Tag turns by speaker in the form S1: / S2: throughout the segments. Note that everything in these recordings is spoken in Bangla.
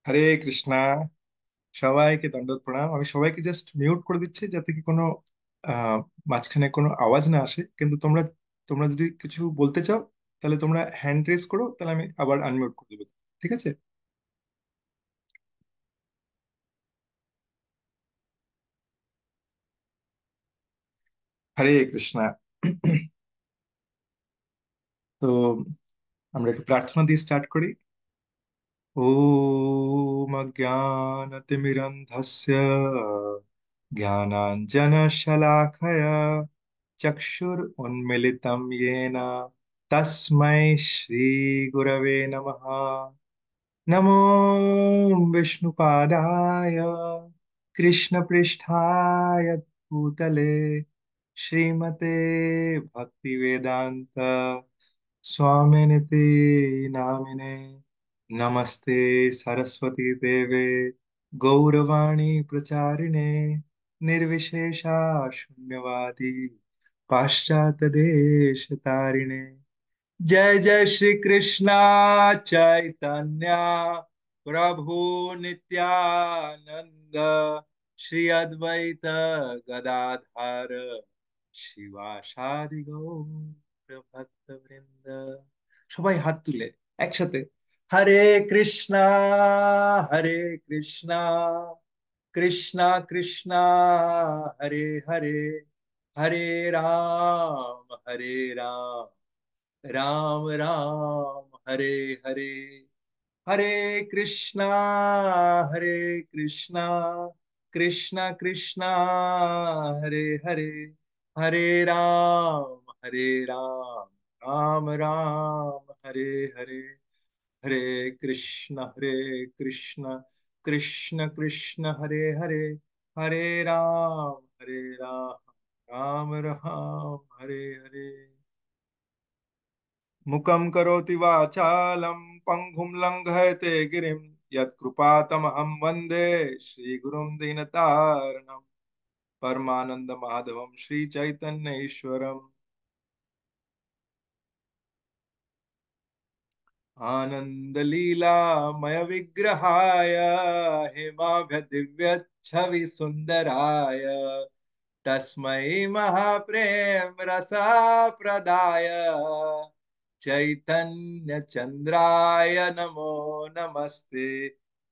S1: হরে কৃষ্ণা। সবাইকে দণ্ডবত প্রণাম। আমি সবাইকে জাস্ট মিউট করে দিচ্ছি যাতে কি কোনো আহ মাঝখানে কোনো আওয়াজ না আসে, কিন্তু তোমরা তোমরা যদি কিছু বলতে চাও তাহলে তোমরা হ্যান্ড রেজ করো, তাহলে আমি আবার আনমিউট করে দেবো। ঠিক আছে? হরে কৃষ্ণা। তো আমরা একটু প্রার্থনা দিয়ে স্টার্ট করি। ওম অজ্ঞানতিমিরন্ধস্য জ্ঞানাঞ্জনশলাকয়া চক্ষুरुन्मिलितं येन तस्मै श्रीगुरवे नमः। नमो विष्णुपादाय कृष्णपृष्ठाय भूतले श्रीमते भक्तिवेदान्त स्वामिनिति नामिने। नमस्ते सरस्वती देवे गौरवाणी प्रचारिणे निर्विशेषा शून्यवादी पाश्चात्य देश तारिणे। जय जय श्री कृष्णा चैतन्य प्रभु नित्यानंद श्री अद्वैत गदाधर शिवासादि गौर भक्त वृंद। সবাই হাত তুলে একসাথে হরে কৃষ্ণা হরে কৃষ্ণা কৃষ্ণা কৃষ্ণা হরে হরে হরে হরে রাম राम राम हरे हरे हरे कृष्णा हरे कृष्णा कृष्णा कृष्णा हरे हरे हरे राम राम राम हरे हरे। हरे कृष्ण कृष्ण कृष्ण हरे हरे हरे राम राम हरे हरे। मुखं करोति वाचालं पङ्गुं लङ्घयते गिरिं यत्कृपातमहं वन्दे श्रीगुरुं दीनतारणं परमानन्दमाधवं श्रीचैतन्यईश्वरम्। आनन्दलीलामय विग्रहाय हेमाभ्यदिव्यच्छविसुन्दराय तस्मै महाप्रेम रसाप्रदाय चैतन्य चंद्राय नमो नमस्ते।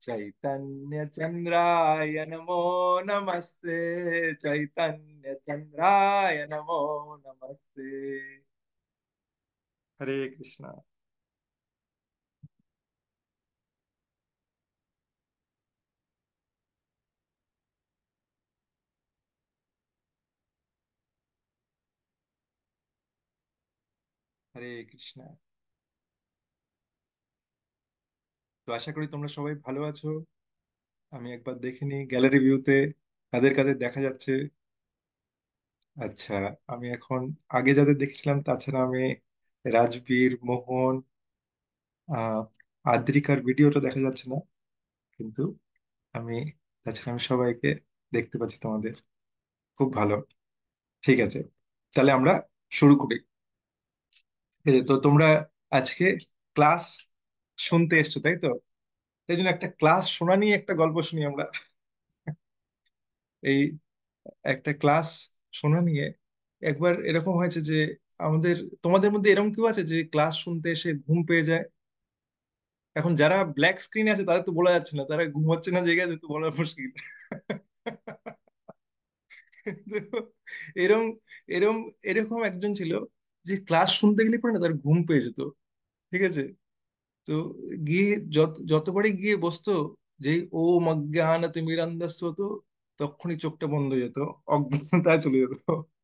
S1: चैतन्य चंद्राय नमो नमस्ते। चैतन्य चंद्राय नमो नमस्ते। हरे कृष्णा। হরে কৃষ্ণা। তো আশা করি তোমরা সবাই ভালো আছো। আমি একবার দেখিনি গ্যালারি ভিউতে কাদের কাদের দেখা যাচ্ছে। আচ্ছা, আমি এখন আগে যাদের দেখছিলাম তাছাড়া আমি রাজবীর, মোহন, আহ আদ্রিকার ভিডিওটা দেখা যাচ্ছে না, কিন্তু আমি তাছাড়া আমি সবাইকে দেখতে পাচ্ছি তোমাদের। খুব ভালো। ঠিক আছে, তাহলে আমরা শুরু করি। এই যে, তো তোমরা আজকে ক্লাস শুনতে এসছো তাই তো? এই জন্য একটা ক্লাস শোনা নিয়ে একটা গল্প শুনি আমরা। এই একটা ক্লাস শোনা নিয়ে একবার এরকম হয়েছে যে আমাদের তোমাদের মধ্যে এরকম কেউ আছে যে ক্লাস শুনতে এসে ঘুম পেয়ে যায়? এখন যারা ব্ল্যাক স্ক্রিন আছে তাদের তো বলা যাচ্ছে না, তারা ঘুমাচ্ছে না জেগে আছে, তো বলা মুশকিল। তো এরম এরম এরকম একজন ছিল যে ক্লাস শুনতে গেলে পরে না তার ঘুম পেয়ে যেত। ঠিক আছে? তো গিয়ে যতবারই গিয়ে বসতো, যেই ও অজ্ঞান তিমিরান্ধস্য হতো, তখনই চোখটা বন্ধ হয়ে যেত, অজ্ঞানতায় চলে যেত।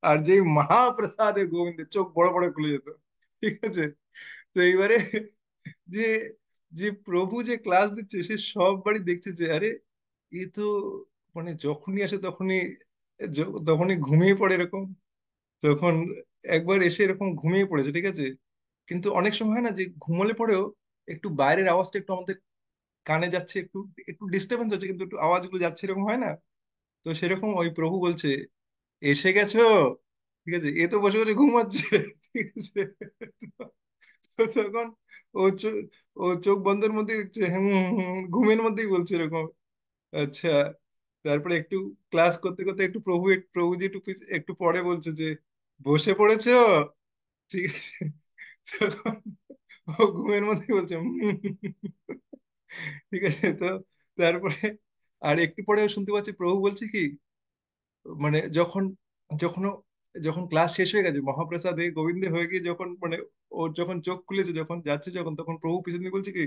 S1: আর যেই মহাপ্রসাদে গোবিন্দের চোখ বড় বড় খুলে যেত। ঠিক আছে? তো এইবারে যে যে প্রভু যে ক্লাস দিচ্ছে সে সববারই দেখছে যে আরে এ তো মানে যখনই আসে তখনই তখনই ঘুমিয়ে পড়ে এরকম। তখন একবার এসে এরকম ঘুমিয়ে পড়েছে। ঠিক আছে? কিন্তু অনেক সময় হয় না যে ঘুমোলে পরেও একটু বাইরের আওয়াজটা একটু আমাদের কানে যাচ্ছে, একটু একটু ডিস্টারবেন্স হচ্ছে, কিন্তু একটু আওয়াজগুলো যাচ্ছে, এরকম হয় না? তো সেরকম ওই প্রভু বলছে, এসে গেছো? ঠিক আছে, এ তো বসে বসে ঘুমাচ্ছে। ঠিক আছে? তো তখন ও চোখ ও চোখ বন্ধের মধ্যে দেখছে, ঘুমের মধ্যেই বলছে এরকম। আচ্ছা। তারপরে একটু ক্লাস করতে করতে একটু প্রভুজি একটু একটু পরে বলছে যে বসে পড়েছো, ঠিক আছে। তখন ও ঘুমের মধ্যে বলছে ঠিক আছে। তো তারপরে আর একটু পরে শুনতে পাচ্ছি প্রভু বলছে কি, মানে যখন যখন ক্লাস শেষ হয়ে গেছে, মহাপ্রসাদে গোবিন্দে হয়ে গিয়ে যখন মানে ও যখন চোখ খুলেছে, যখন যাচ্ছে, যখন তখন প্রভু পিছন দিয়ে বলছে কি,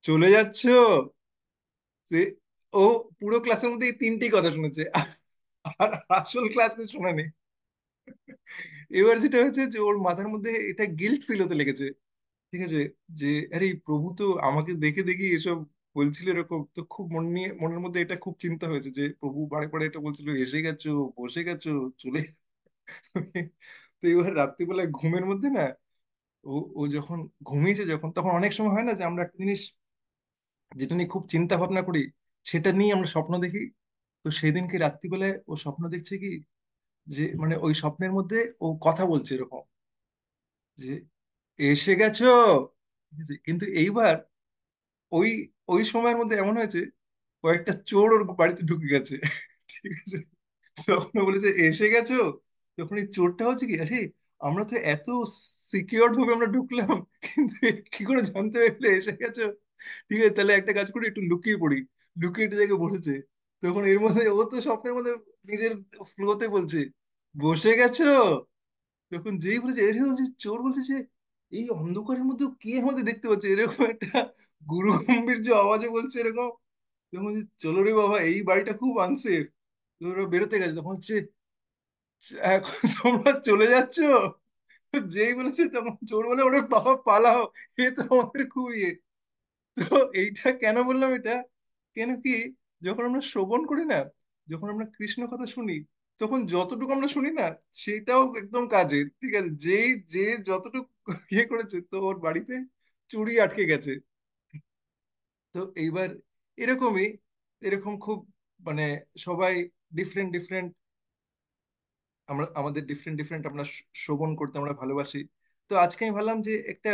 S1: চলে যাচ্ছ। সে ও পুরো ক্লাসের মধ্যে এই তিনটি কথা শুনেছে, আর আসল ক্লাস শোনেনি। এবার যেটা হয়েছে যে ওর মাথার মধ্যে এটা গিল্ট ফিল হতে লেগেছে, ঠিক আছে, যে আরে এই প্রভু তো আমাকে দেখে দেখি এসব বলছিল এরকম। তো খুব মনের মধ্যে এটা খুব চিন্তা হয়েছে যে প্রভু বারে বারে এটা বলছিল, এসে গেছো, বসে গেছো, চলে তো এবার রাত্রিবেলায় ঘুমের মধ্যে না, ও ও যখন ঘুমিয়েছে, যখন তখন অনেক সময় হয় না যে আমরা একটা জিনিস যেটা নিয়ে খুব চিন্তা ভাবনা করি, সেটা নিয়ে আমরা স্বপ্ন দেখি। তো সেদিনকে রাত্রিবেলায় ও স্বপ্ন দেখছে কি, যে মানে ওই স্বপ্নের মধ্যে ও কথা বলছে এরকম, যে এসে গেছো, ঠিক আছে। কিন্তু এইবার ওই ওই সময়ের মধ্যে এমন হয়েছে, কয়েকটা চোর ওর বাড়িতে ঢুকে গেছে, ঠিক আছে। তখন ও বলেছে এসে গেছো। তখন এই চোরটা হচ্ছে কি, আরে আমরা তো এত সিকিউরড ভাবে আমরা ঢুকলাম, কিন্তু এ কি করে জানতে পারলে এসে গেছো। ঠিক আছে, তাহলে একটা কাজ করি, একটু লুকিয়ে পড়ি। লুকিয়ে একটা জায়গায় বসেছে। তখন এর মধ্যে ও তো স্বপ্নের মধ্যে নিজের ফ্লোতে বলছে বসে গেছো। তখন যেই বলেছে, এর হচ্ছে চোর বলছে যে এই অন্ধকারের মধ্যে কে আমাদের দেখতে পাচ্ছে, এরকম একটা গুরু গম্ভীর্য আওয়াজে বলছে এরকম। তখন বলছে, চলো রে বাবা, এই বাড়িটা খুব আনসেফ। তো ওরা বেরোতে গেছে, তখন হচ্ছে এখন তোমরা চলে যাচ্ছ। তো যেই বলেছে তখন চোর বলে, ওরে বাবা পালাও, এ তো আমাদের খুব ইয়ে। তো এইটা কেন বললাম এটা, কেন কি, যখন আমরা শ্রবণ করি না, যখন আমরা কৃষ্ণ কথা শুনি, তখন যতটুকু আমরা শুনি না, সেটাও একদম কাজের, ঠিক আছে। যে যতটুকু ইয়ে করেছে, তো ওর বাড়িতে চুরি আটকে গেছে। তো এইবার এরকমই, এরকম খুব মানে সবাই ডিফারেন্ট ডিফারেন্ট, আমরা আমাদের ডিফারেন্ট ডিফারেন্ট আমরা শ্রবণ করতে আমরা ভালোবাসি। তো আজকে আমি ভাবলাম যে একটা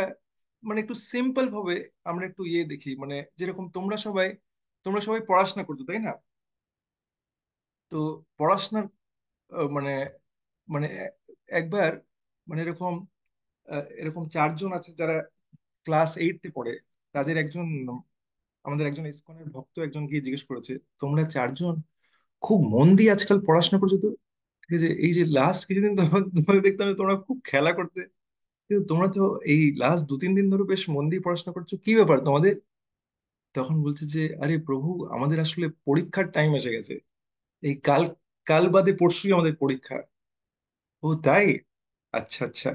S1: মানে একটু সিম্পল ভাবে আমরা একটু ইয়ে দেখি, মানে যেরকম তোমরা সবাই পড়াশোনা করছো, তাই না? তো পড়াশোনার মানে মানে একবার মানে এরকম চারজন আছে যারা ক্লাস 8-এ পড়ে। তাদের একজন, আমাদের একজন ইসকনের ভক্ত একজন গিয়ে জিজ্ঞেস করেছে, তোমরা চারজন খুব মন দিয়ে আজকাল পড়াশোনা করছো তো, ঠিক আছে, এই যে লাস্ট কিছুদিন তোমাদের দেখতাম যে তোমরা খুব খেলা করতে, কিন্তু তোমরা তো এই লাস্ট 2-3 দিন ধরে বেশ মন দিয়ে পড়াশোনা করছো, কি ব্যাপার তোমাদের? তখন বলছে যে আরে প্রভু, আমাদের আসলে পরীক্ষার টাইম এসে গেছে, এই কাল কাল বাদে পরশুই আমাদের পরীক্ষা। ও তাই? আচ্ছা আচ্ছা।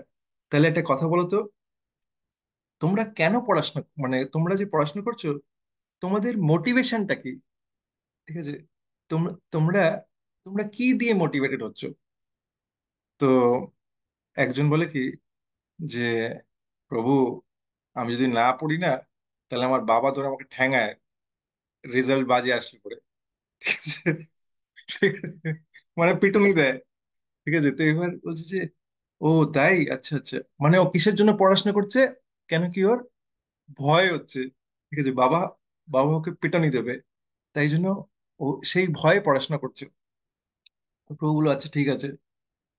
S1: তাহলে একটা কথা বলো তো, তোমরা কেন পড়াশোনা, মানে তোমরা যে পড়াশোনা করছো, তোমাদের মোটিভেশনটা কি, ঠিক আছে? তোমরা তোমরা তোমরা কি দিয়ে মোটিভেটেড হচ্ছ? তো একজন বলে কি, যে প্রভু, আমি যদি না পড়ি না, তাহলে আমার বাবা ধরে আমাকে ঠ্যাঙায়, রেজাল্ট বাজে আসলে পরে, ঠিক আছে। ঠিক আছে? মানে পিটুনি দেয়, ঠিক আছে। তো এবার বলছে যে ও তাই, আচ্ছা আচ্ছা, মানে ও কিসের জন্য পড়াশোনা করছে, কেন কি ওর ভয় হচ্ছে, ঠিক আছে, বাবা বাবা ওকে পিটানি দেবে, তাই জন্য ও সেই ভয়ে পড়াশোনা করছে। তো প্রভু বললো আচ্ছা ঠিক আছে।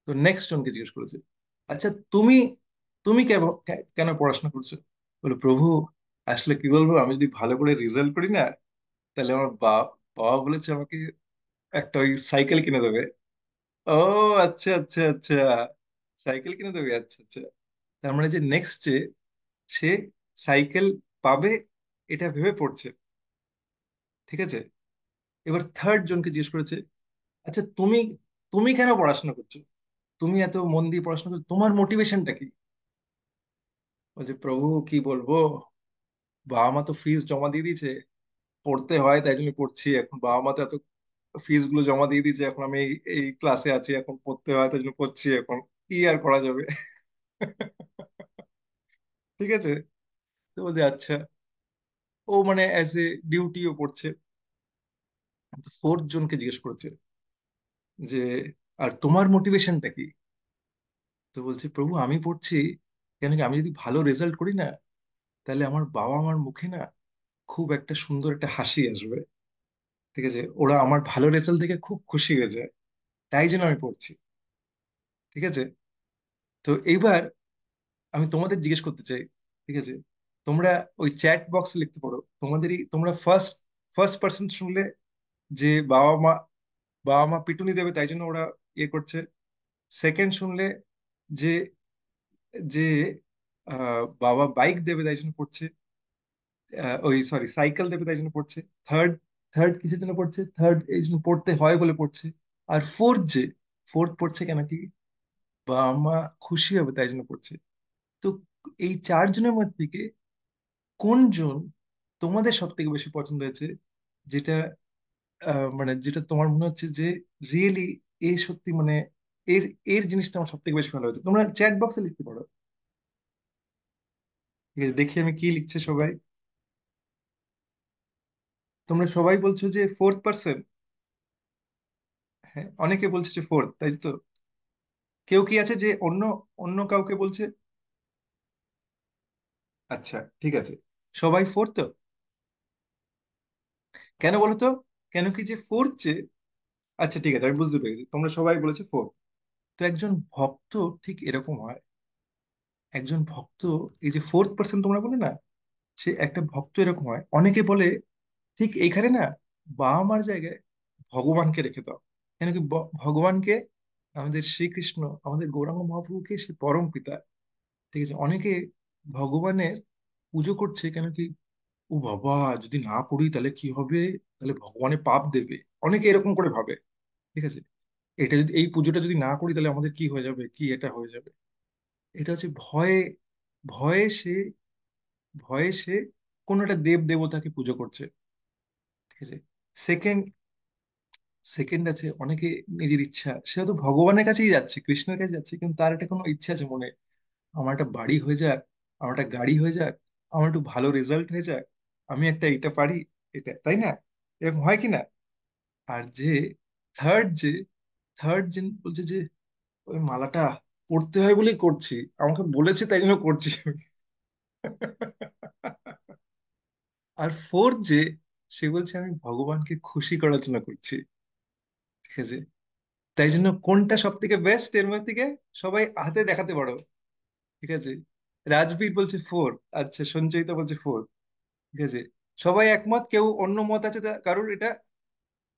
S1: তো নেক্সট জনকে জিজ্ঞেস করেছে, আচ্ছা তুমি তুমি কেন কেন পড়াশোনা করছো? বলে প্রভু, আসলে কি বলবো, আমি যদি ভালো করে রেজাল্ট করি না, তাহলে আমার বাবা বলেছে আমাকে একটা ওই সাইকেল কিনে দেবে। ও আচ্ছা আচ্ছা আচ্ছা, সাইকেল কিনে দেবে, আচ্ছা আচ্ছা। তার মানে যে নেক্সট যে সে সাইকেল পাবে, এটা ভেবে পড়ছে, ঠিক আছে। এবার থার্ড জনকে জিজ্ঞেস করেছে, আচ্ছা তুমি তুমি কেন পড়াশোনা করছো, তুমি এত মন দিয়ে পড়াশোনা করছো, তোমার মোটিভেশনটা কি? বলছে প্রভু কি বলবো, বাবা মা তো ফিস জমা দিয়ে দিয়েছে, পড়তে হয় তাই জন্য পড়ছি, এখন বাবা মা তো এত ফিস গুলো জমা দিয়ে দিয়েছে, এখন আমি এই এই ক্লাসে আছি, এখন পড়তে হয় তাই জন্য পড়ছি, এখন কি আর করা যাবে। ঠিক আছে। তো বলছে আচ্ছা, ও মানে অ্যাজ এ ডিউটিও পড়ছে। ফোর্থ জনকে জিজ্ঞেস করেছে যে আর তোমার মোটিভেশনটা কি? তো বলছে প্রভু, আমি পড়ছি কেন কি আমি যদি ভালো রেজাল্ট করি না, তাহলে আমার বাবা আমার মুখে না খুব একটা সুন্দর একটা হাসি আসবে। ঠিক আছে, ওরা আমার ভালো রেজাল্ট দেখে খুব খুশি হয়ে যায়, তাই জন্য আমি পড়ছি। ঠিক আছে। তো এইবার আমি তোমাদের জিজ্ঞেস করতে চাই, ঠিক আছে, তোমরা ওই চ্যাট বক্স লিখতে পারো তোমাদেরই, তোমরা ফার্স্ট ফার্স্ট পার্সন শুনলে যে বাবা মা, বাবা মা পিটুনি দেবে তাই জন্য ওরা ইয়ে করছে। সেকেন্ড শুনলে যে যে বাবা বাইক দেবে তাই জন্য পড়ছে, ওই সরি সাইকেল দেবে তাই জন্য পড়ছে। থার্ড, থার্ড কিসের জন্য পড়ছে, থার্ড এই জন্য পড়তে হয় বলে পড়ছে। আর ফোর্থ যে, ফোর্থ পড়ছে কেন কি, বাবা মা খুশি হবে তাই জন্য পড়ছে। তো এই চারজনের মধ্যে থেকে কোনজন তোমাদের সব থেকে বেশি পছন্দ হয়েছে, যেটা মানে যেটা তোমার মনে হচ্ছে যে রিয়েলি এ সত্যি মানে এর এর জিনিসটা আমার সব থেকে বেশি ভালো হয়েছে, তোমরা চ্যাট বক্সে লিখতে পারো। ঠিক আছে, দেখি আমি কি লিখছে সবাই। তোমরা সবাই বলছো যে ফোর্থ পার্সন। হ্যাঁ, অনেকে বলছে যে ফোর্থ, তাই তো? কেউ কি আছে যে অন্য অন্য কাউকে বলছে? আচ্ছা ঠিক আছে, সবাই ফোর্থ তো? কেন বলো তো, কেন কি যে ফোর্থ যে, আচ্ছা ঠিক আছে আমি বুঝতে পেরেছি, তোমরা সবাই বলেছে ফোর্থ। তো একজন ভক্ত ঠিক এরকম হয়। একজন ভক্ত, এই যে ফোর্থ পার্সন তোমরা বলে না, সে একটা ভক্ত এরকম হয়। অনেকে বলে ঠিক এইখানে না বাবা মার জায়গায় ভগবানকে রেখে দাও। কেন কি ভগবানকে, আমাদের শ্রীকৃষ্ণ, আমাদের গৌরাঙ্গ মহাপ্রভুকে সে পরম পিতা। ঠিক আছে, অনেকে ভগবানের পুজো করছে কেন কি, ও বাবা যদি না করি তাহলে কি হবে, তাহলে ভগবানে পাপ দেবে। অনেকে এরকম করে ভাবে। ঠিক আছে, এটা যদি এই পুজোটা যদি না করি তাহলে আমাদের কি হয়ে যাবে, কি এটা হয়ে যাবে। এটা হচ্ছে ভয়ে, ভয়ে সে, ভয়ে সে কোনো একটা দেব দেবতাকে পুজো করছে। ঠিক আছে। সেকেন্ড, সেকেন্ড আছে অনেকে নিজের ইচ্ছা, সে হয়তো ভগবানের কাছেই যাচ্ছে, কৃষ্ণের কাছে যাচ্ছে, কিন্তু তার একটা কোনো ইচ্ছা আছে মনে, আমার একটা বাড়ি হয়ে যাক, আমার একটা গাড়ি হয়ে যাক, আমার একটু ভালো রেজাল্ট হয়ে যাক, আমি একটা এটা পারি, এটা, তাই না? এরকম হয় কি না? আর যে থার্ড যে, থার্ড যে বলছে যে ওই মালাটা পড়তে হয় বলেই করছি, আমাকে বলেছে তাই জন্য করছি আমি। আর ফোর্থ যে, সে বলছে আমি ভগবানকে খুশি করার জন্য করছি। ঠিক আছে, তাই জন্য কোনটা সব থেকে বেস্ট এর মধ্যে থেকে, সবাই হাতে দেখাতে পারো। ঠিক আছে, রাজবীর বলছে ফোর, আচ্ছা সঞ্চয়িতা বলছে ফোর। ঠিক আছে, সবাই একমত, কেউ অন্য মত আছে কারোর এটা?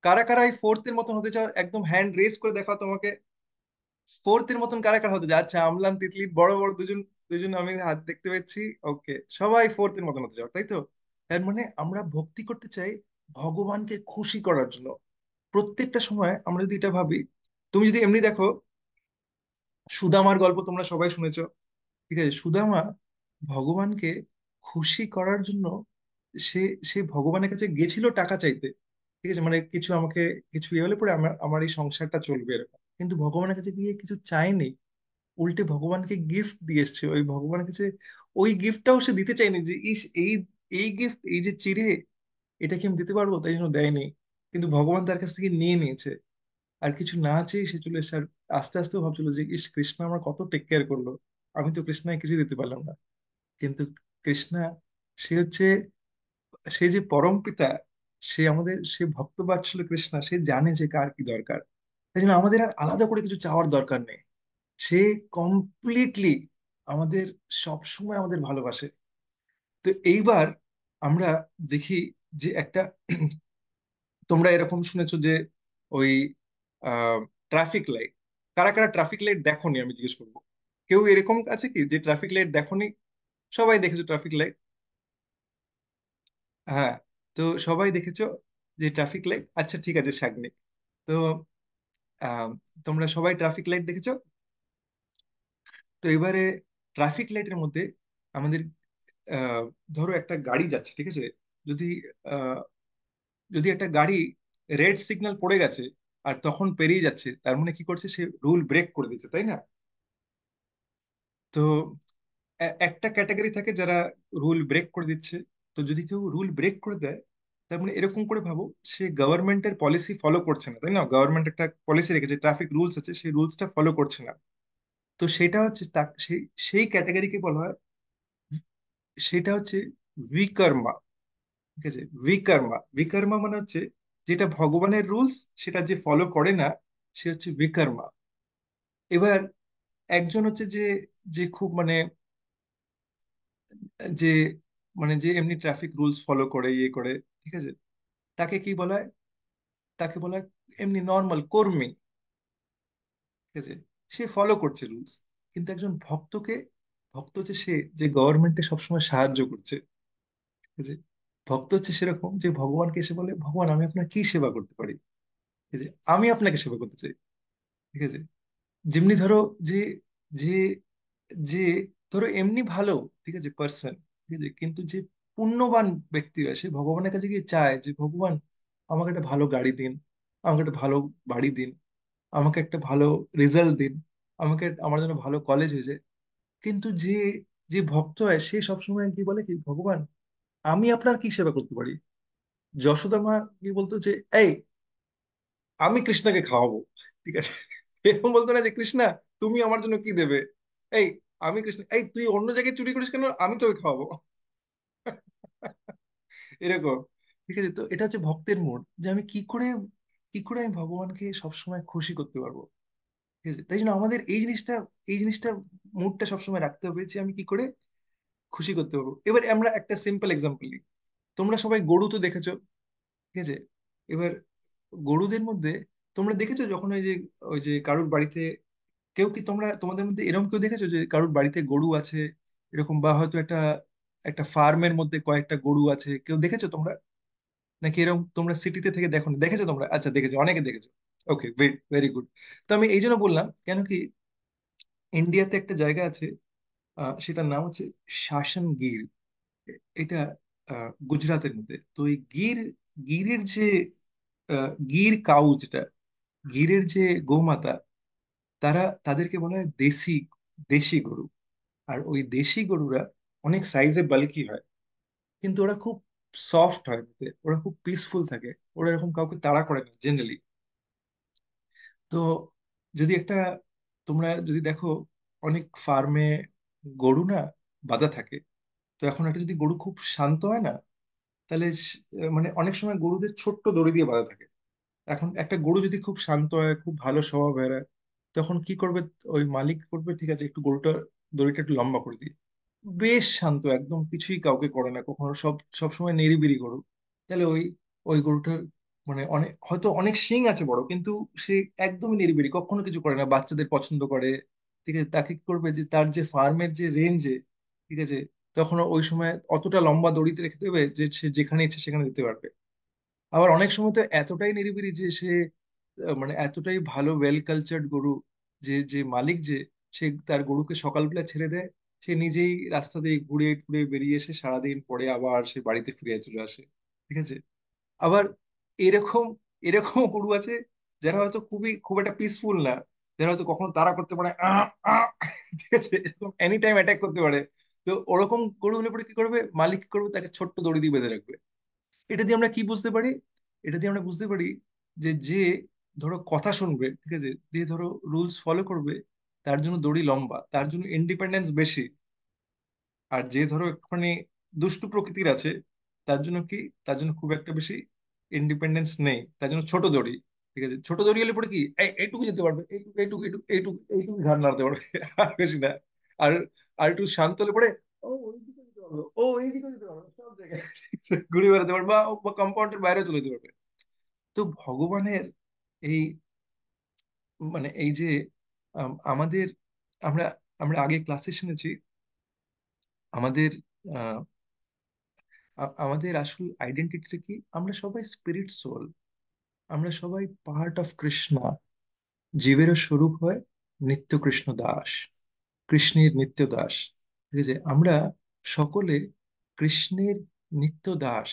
S1: কারা কারা এই ফোর্থ এর মতন হতে চাও, একদম হ্যান্ড রেজ করে দেখাও তোমাকে। ফোর্থ এর মতন কারা কারা হতে চাও? আচ্ছা আমলান তিতলি বড় বড় দুজন, দুজন আমি হাত দেখতে পাচ্ছি। ওকে, সবাই ফোর্থ এর মতন হতে চাও, তাই তো? তার মানে আমরা ভক্তি করতে চাই ভগবানকে খুশি করার জন্য। প্রত্যেকটা সময় আমরা যদি এটা ভাবি, তুমি যদি এমনি দেখো, সুদামার গল্প তোমরা সবাই শুনেছো। ঠিক আছে, সুদামা ভগবানকে খুশি করার জন্য সে সে ভগবানের কাছে গেছিল টাকা চাইতে। ঠিক আছে, মানে কিছু আমাকে, কিছু ইয়ে হলে পরে আমার আমার এই সংসারটা চলবে এরকম, কিন্তু ভগবানের কাছে গিয়ে কিছু চায়নি, উল্টে ভগবানকে গিফট দিয়ে এসছে ওই ভগবানের কাছে। ওই গিফটটাও সে দিতে চায়নি যে ইস এই, এই গিফট, এই যে চিড়ে, এটা কি আমি দিতে পারবো, তাই জন্য দেয়নি। কিন্তু ভগবান তার কাছ থেকে নিয়ে নিয়েছে, আর কিছু না চেয়ে সে চলে এসেছে। আর আস্তে আস্তে ও ভাবছিল যে ইস কৃষ্ণ আমার কত টেক কেয়ার করলো, আমি তো কৃষ্ণায় কিছু দিতে পারলাম না। কিন্তু কৃষ্ণা, সে হচ্ছে, সে যে পরম পিতা, সে আমাদের, সে ভক্তবাৎসল্য কৃষ্ণা, সে জানে যে কার কি দরকার। তাই জন্য আমাদের আর আলাদা করে কিছু চাওয়ার দরকার নেই। সে কমপ্লিটলি আমাদের, সব সময় আমাদের ভালোবাসে। তো এইবার আমরা দেখি যে একটা, তোমরা এরকম শুনেছো যে ওই ট্রাফিক লাইট, কারা কারা ট্রাফিক লাইট দেখোনি আমি জিজ্ঞেস করবো। কেউ এরকম আছে কি যে ট্রাফিক লাইট দেখোনি? সবাই দেখেছো ট্রাফিক লাইট? হ্যাঁ, তো সবাই দেখেছো যে ট্রাফিক লাইট, আচ্ছা ঠিক আছে সাগ্নিক। তো আহ, তোমরা সবাই ট্রাফিক লাইট দেখেছো। তো এবারে ট্রাফিক লাইটের মধ্যে আমাদের, আহ, ধরো একটা গাড়ি যাচ্ছে, ঠিক আছে, যদি আহ, যদি একটা গাড়ি রেড সিগন্যাল পড়ে গেছে আর তখন পেরিয়ে যাচ্ছে, তার মানে কি করছে, সে রুল ব্রেক করে দিচ্ছে, তাই না? তো একটা ক্যাটাগরি থাকে যারা রুল ব্রেক করে দিচ্ছে। তো যদি কেউ রুল ব্রেক করে দেয়, তার মানে এরকম করে ভাবো, সে গভর্নমেন্টের পলিসি ফলো করছে না, তাই না? গভর্নমেন্ট একটা পলিসি রেখেছে, ট্রাফিক রুলস আছে, সেই রুলসটা ফলো করছে না। তো সেটা হচ্ছে সেই সেই ক্যাটাগরিকে বলা হয়, সেটা হচ্ছে বিকর্মা। ঠিক আছে, বিকর্মা। বিকর্মা মানে হচ্ছে যেটা ভগবানের রুলস সেটা যে ফলো করে না, সে হচ্ছে বিকর্মা। এবার একজন হচ্ছে যে, যে খুব মানে, যে যে এমনি ট্রাফিক রুলস ফলো করে ইয়ে করে, ঠিক আছে, তাকে কি বলা হয়? তাকে বলা হয় এমনি নর্মাল কর্মী। ঠিক আছে, সে ফলো করছে রুলস। কিন্তু একজন ভক্তকে, ভক্ত হচ্ছে সে যে গভর্নমেন্টে সবসময় সাহায্য করছে। ঠিক আছে, ভক্ত হচ্ছে সেরকম যে ভগবানকে এসে বলে, ভগবান আমি আপনার কি সেবা করতে পারি? ঠিক আছে, আমি আপনাকে সেবা করতে চাই। ঠিক আছে, যেমনি ধরো যে, যে যে ধরো এমনি ভালো, ঠিক আছে, পার্সন, ঠিক আছে, কিন্তু যে পুণ্যবান ব্যক্তি হয়, সে ভগবানের কাছে গিয়ে চায় যে ভগবান আমাকে একটা ভালো গাড়ি দিন, আমাকে একটা ভালো বাড়ি দিন, আমাকে একটা ভালো রেজাল্ট দিন, আমাকে আমার জন্য ভালো কলেজ হয়ে যায়। কিন্তু যে, যে ভক্ত হয় সে সবসময় কি বলে কি, ভগবান আমি আপনার কি সেবা করতে পারি? যশোদা মা কি বলতো যে, এই আমি কৃষ্ণকে খাওয়াবো। ঠিক আছে, এরকম বলতো না যে কৃষ্ণা তুমি আমার জন্য কি দেবে, এই আমি কৃষ্ণ, এই তুই অন্য জায়গায় চুরি করিস কেন, আমি তোকে খাওয়াবো। এরকম। ঠিক আছে, তো এটা হচ্ছে ভক্তের মোড, যে আমি কি করে, কি করে আমি ভগবানকে সবসময় খুশি করতে পারবো। ঠিক আছে, তাই জন্য আমাদের এই জিনিসটা, এই জিনিসটা মুডটা সবসময় রাখতে হবে যে আমি কি করে খুশি করতে পারবো। এবার আমরা একটা সিম্পল এক্সাম্পল নিই। তোমরা সবাই গরু তো দেখেছো, ঠিক আছে, এবার গরুদের মধ্যে তোমরা দেখেছো যখন ওই যে, ওই যে কারুর বাড়িতে, কেউ কি তোমরা তোমাদের মধ্যে এরকম কেউ দেখেছো যে কারুর বাড়িতে গরু আছে এরকম, বা হয়তো একটা, একটা ফার্মের মধ্যে কয়েকটা গরু আছে, কেউ দেখেছো তোমরা? নাকি এরকম তোমরা সিটিতে থেকে দেখো না? দেখেছো তোমরা? আচ্ছা দেখেছো, অনেকে দেখেছো। ওকে, ভেরি গুড। তো আমি এই জন্য বললাম কেন কি, ইন্ডিয়াতে একটা জায়গা আছে, সেটার নাম হচ্ছে শাসন গির। এটা গুজরাতের মধ্যে। তো এই গির, গিরের যে গির কাউ যেটা, গিরের যে গৌমাতা, তারা তাদেরকে বলা হয় দেশি, দেশি গরু। আর ওই দেশি গরুরা অনেক সাইজে বাল্কি হয়, কিন্তু ওরা খুব সফট হয়, ওরা খুব পিসফুল থাকে, ওরা এরকম কাউকে তাড়া করে না জেনারেলি। তো যদি একটা, তোমরা যদি দেখো অনেক ফার্মে গরু না বাঁধা থাকে, তো এখন একটা যদি গরু খুব শান্ত হয় না, তাহলে মানে অনেক সময় গরুদের ছোট্ট দড়ি দিয়ে বাঁধা থাকে। এখন একটা গরু যদি খুব শান্ত হয়, খুব ভালো স্বভাবের হয়, তখন কি করবে? ওই মালিক করবে, ঠিক আছে একটু গরুটা, দড়িটা একটু লম্বা করে দিই, বেশ শান্ত একদম, কিছুই কাউকে করে না কখনো, সব সব সময় নিরিবিলি গরু। তাহলে ওই, ওই গরুটার মানে অনেক হয়তো অনেক শিং আছে বড়, কিন্তু সে একদমই নিরিবিলি, কখনো কিছু করে না, বাচ্চাদের পছন্দ করে। ঠিক আছে, তাকে কি করবে যে তার যে ফার্মের যে রেঞ্জে, ঠিক আছে, তখন ওই সময় অতটা লম্বা দড়িতে রেখে দেবে যে সে যেখানে ইচ্ছে সেখানে দিতে পারবে। আবার অনেক সময় তো এতটাই নিরিবিলি যে সে মানে এতটাই ভালো ওয়েল কালচার্ড গরু, যে যে মালিক যে, সে তার গরুকে সকালবেলা ছেড়ে দেয়, সে নিজেই রাস্তা দিয়ে ঘুরে ঘুরে বেরিয়ে এসে সারাদিন পরে আবার সে বাড়িতে ফিরে চলে আসে। ঠিক আছে, আবার এরকম, এরকম গরু আছে যারা হয়তো খুবই, খুব একটা পিসফুল না, যারা হয়তো কখনো তাড়া করতে পারে ঠিক আছে, এরকম এনি টাইম অ্যাটাক করতে পারে। তো ওরকম গরু হলে পরে কি করবে মালিক? কি করবে? তাকে ছোট্ট দড়ি দিয়ে বেঁধে রাখবে। এটা দিয়ে আমরা কি বুঝতে পারি? এটা দিয়ে আমরা বুঝতে পারি যে, যে ধরো কথা শুনবে, ঠিক আছে, যে ধরো রুলস ফলো করবে, তার জন্য দড়ি লম্বা, তার জন্য ইন্ডিপেন্ডেন্স বেশি। আর যে ধরো একটুখানি দুষ্টু প্রকৃতির আছে, তার জন্য কি, তার জন্য খুব একটা বেশি ইন্ডিপেন্ডেন্স নেই, তার জন্য ছোট দড়ি। ঠিক আছে, ছোট দড়ি হলে পরে কি, এইটুকু যেতে পারবে, এইটুকু এইটুকু এইটুকু এইটুকু এইটুকু ঘাড় নাড়তে পারবে, আর বেশি না। আর, আর একটু শান্ত হলে পরে ও ওইদিকে যেতে পারবে, ও এইদিকে যেতে পারবে, সব জায়গায় ঠিক আছে, ঘুরে বেড়াতে পারবে, বা কম্পাউন্ডের বাইরে চলে যেতে পারবে। তো ভগবানের এই এই যে আমাদের, আমরা, আমরা আগে ক্লাসে শুনেছি আমাদের আমাদের আসল আইডেন্টিটিটা কি, আমরা সবাই স্পিরিট সোল, আমরা সবাই পার্ট অফ কৃষ্ণ। জীবেরও স্বরূপ হয় নিত্য কৃষ্ণ দাস, কৃষ্ণের নিত্য দাস। ঠিক আছে, আমরা সকলে কৃষ্ণের নিত্য দাস।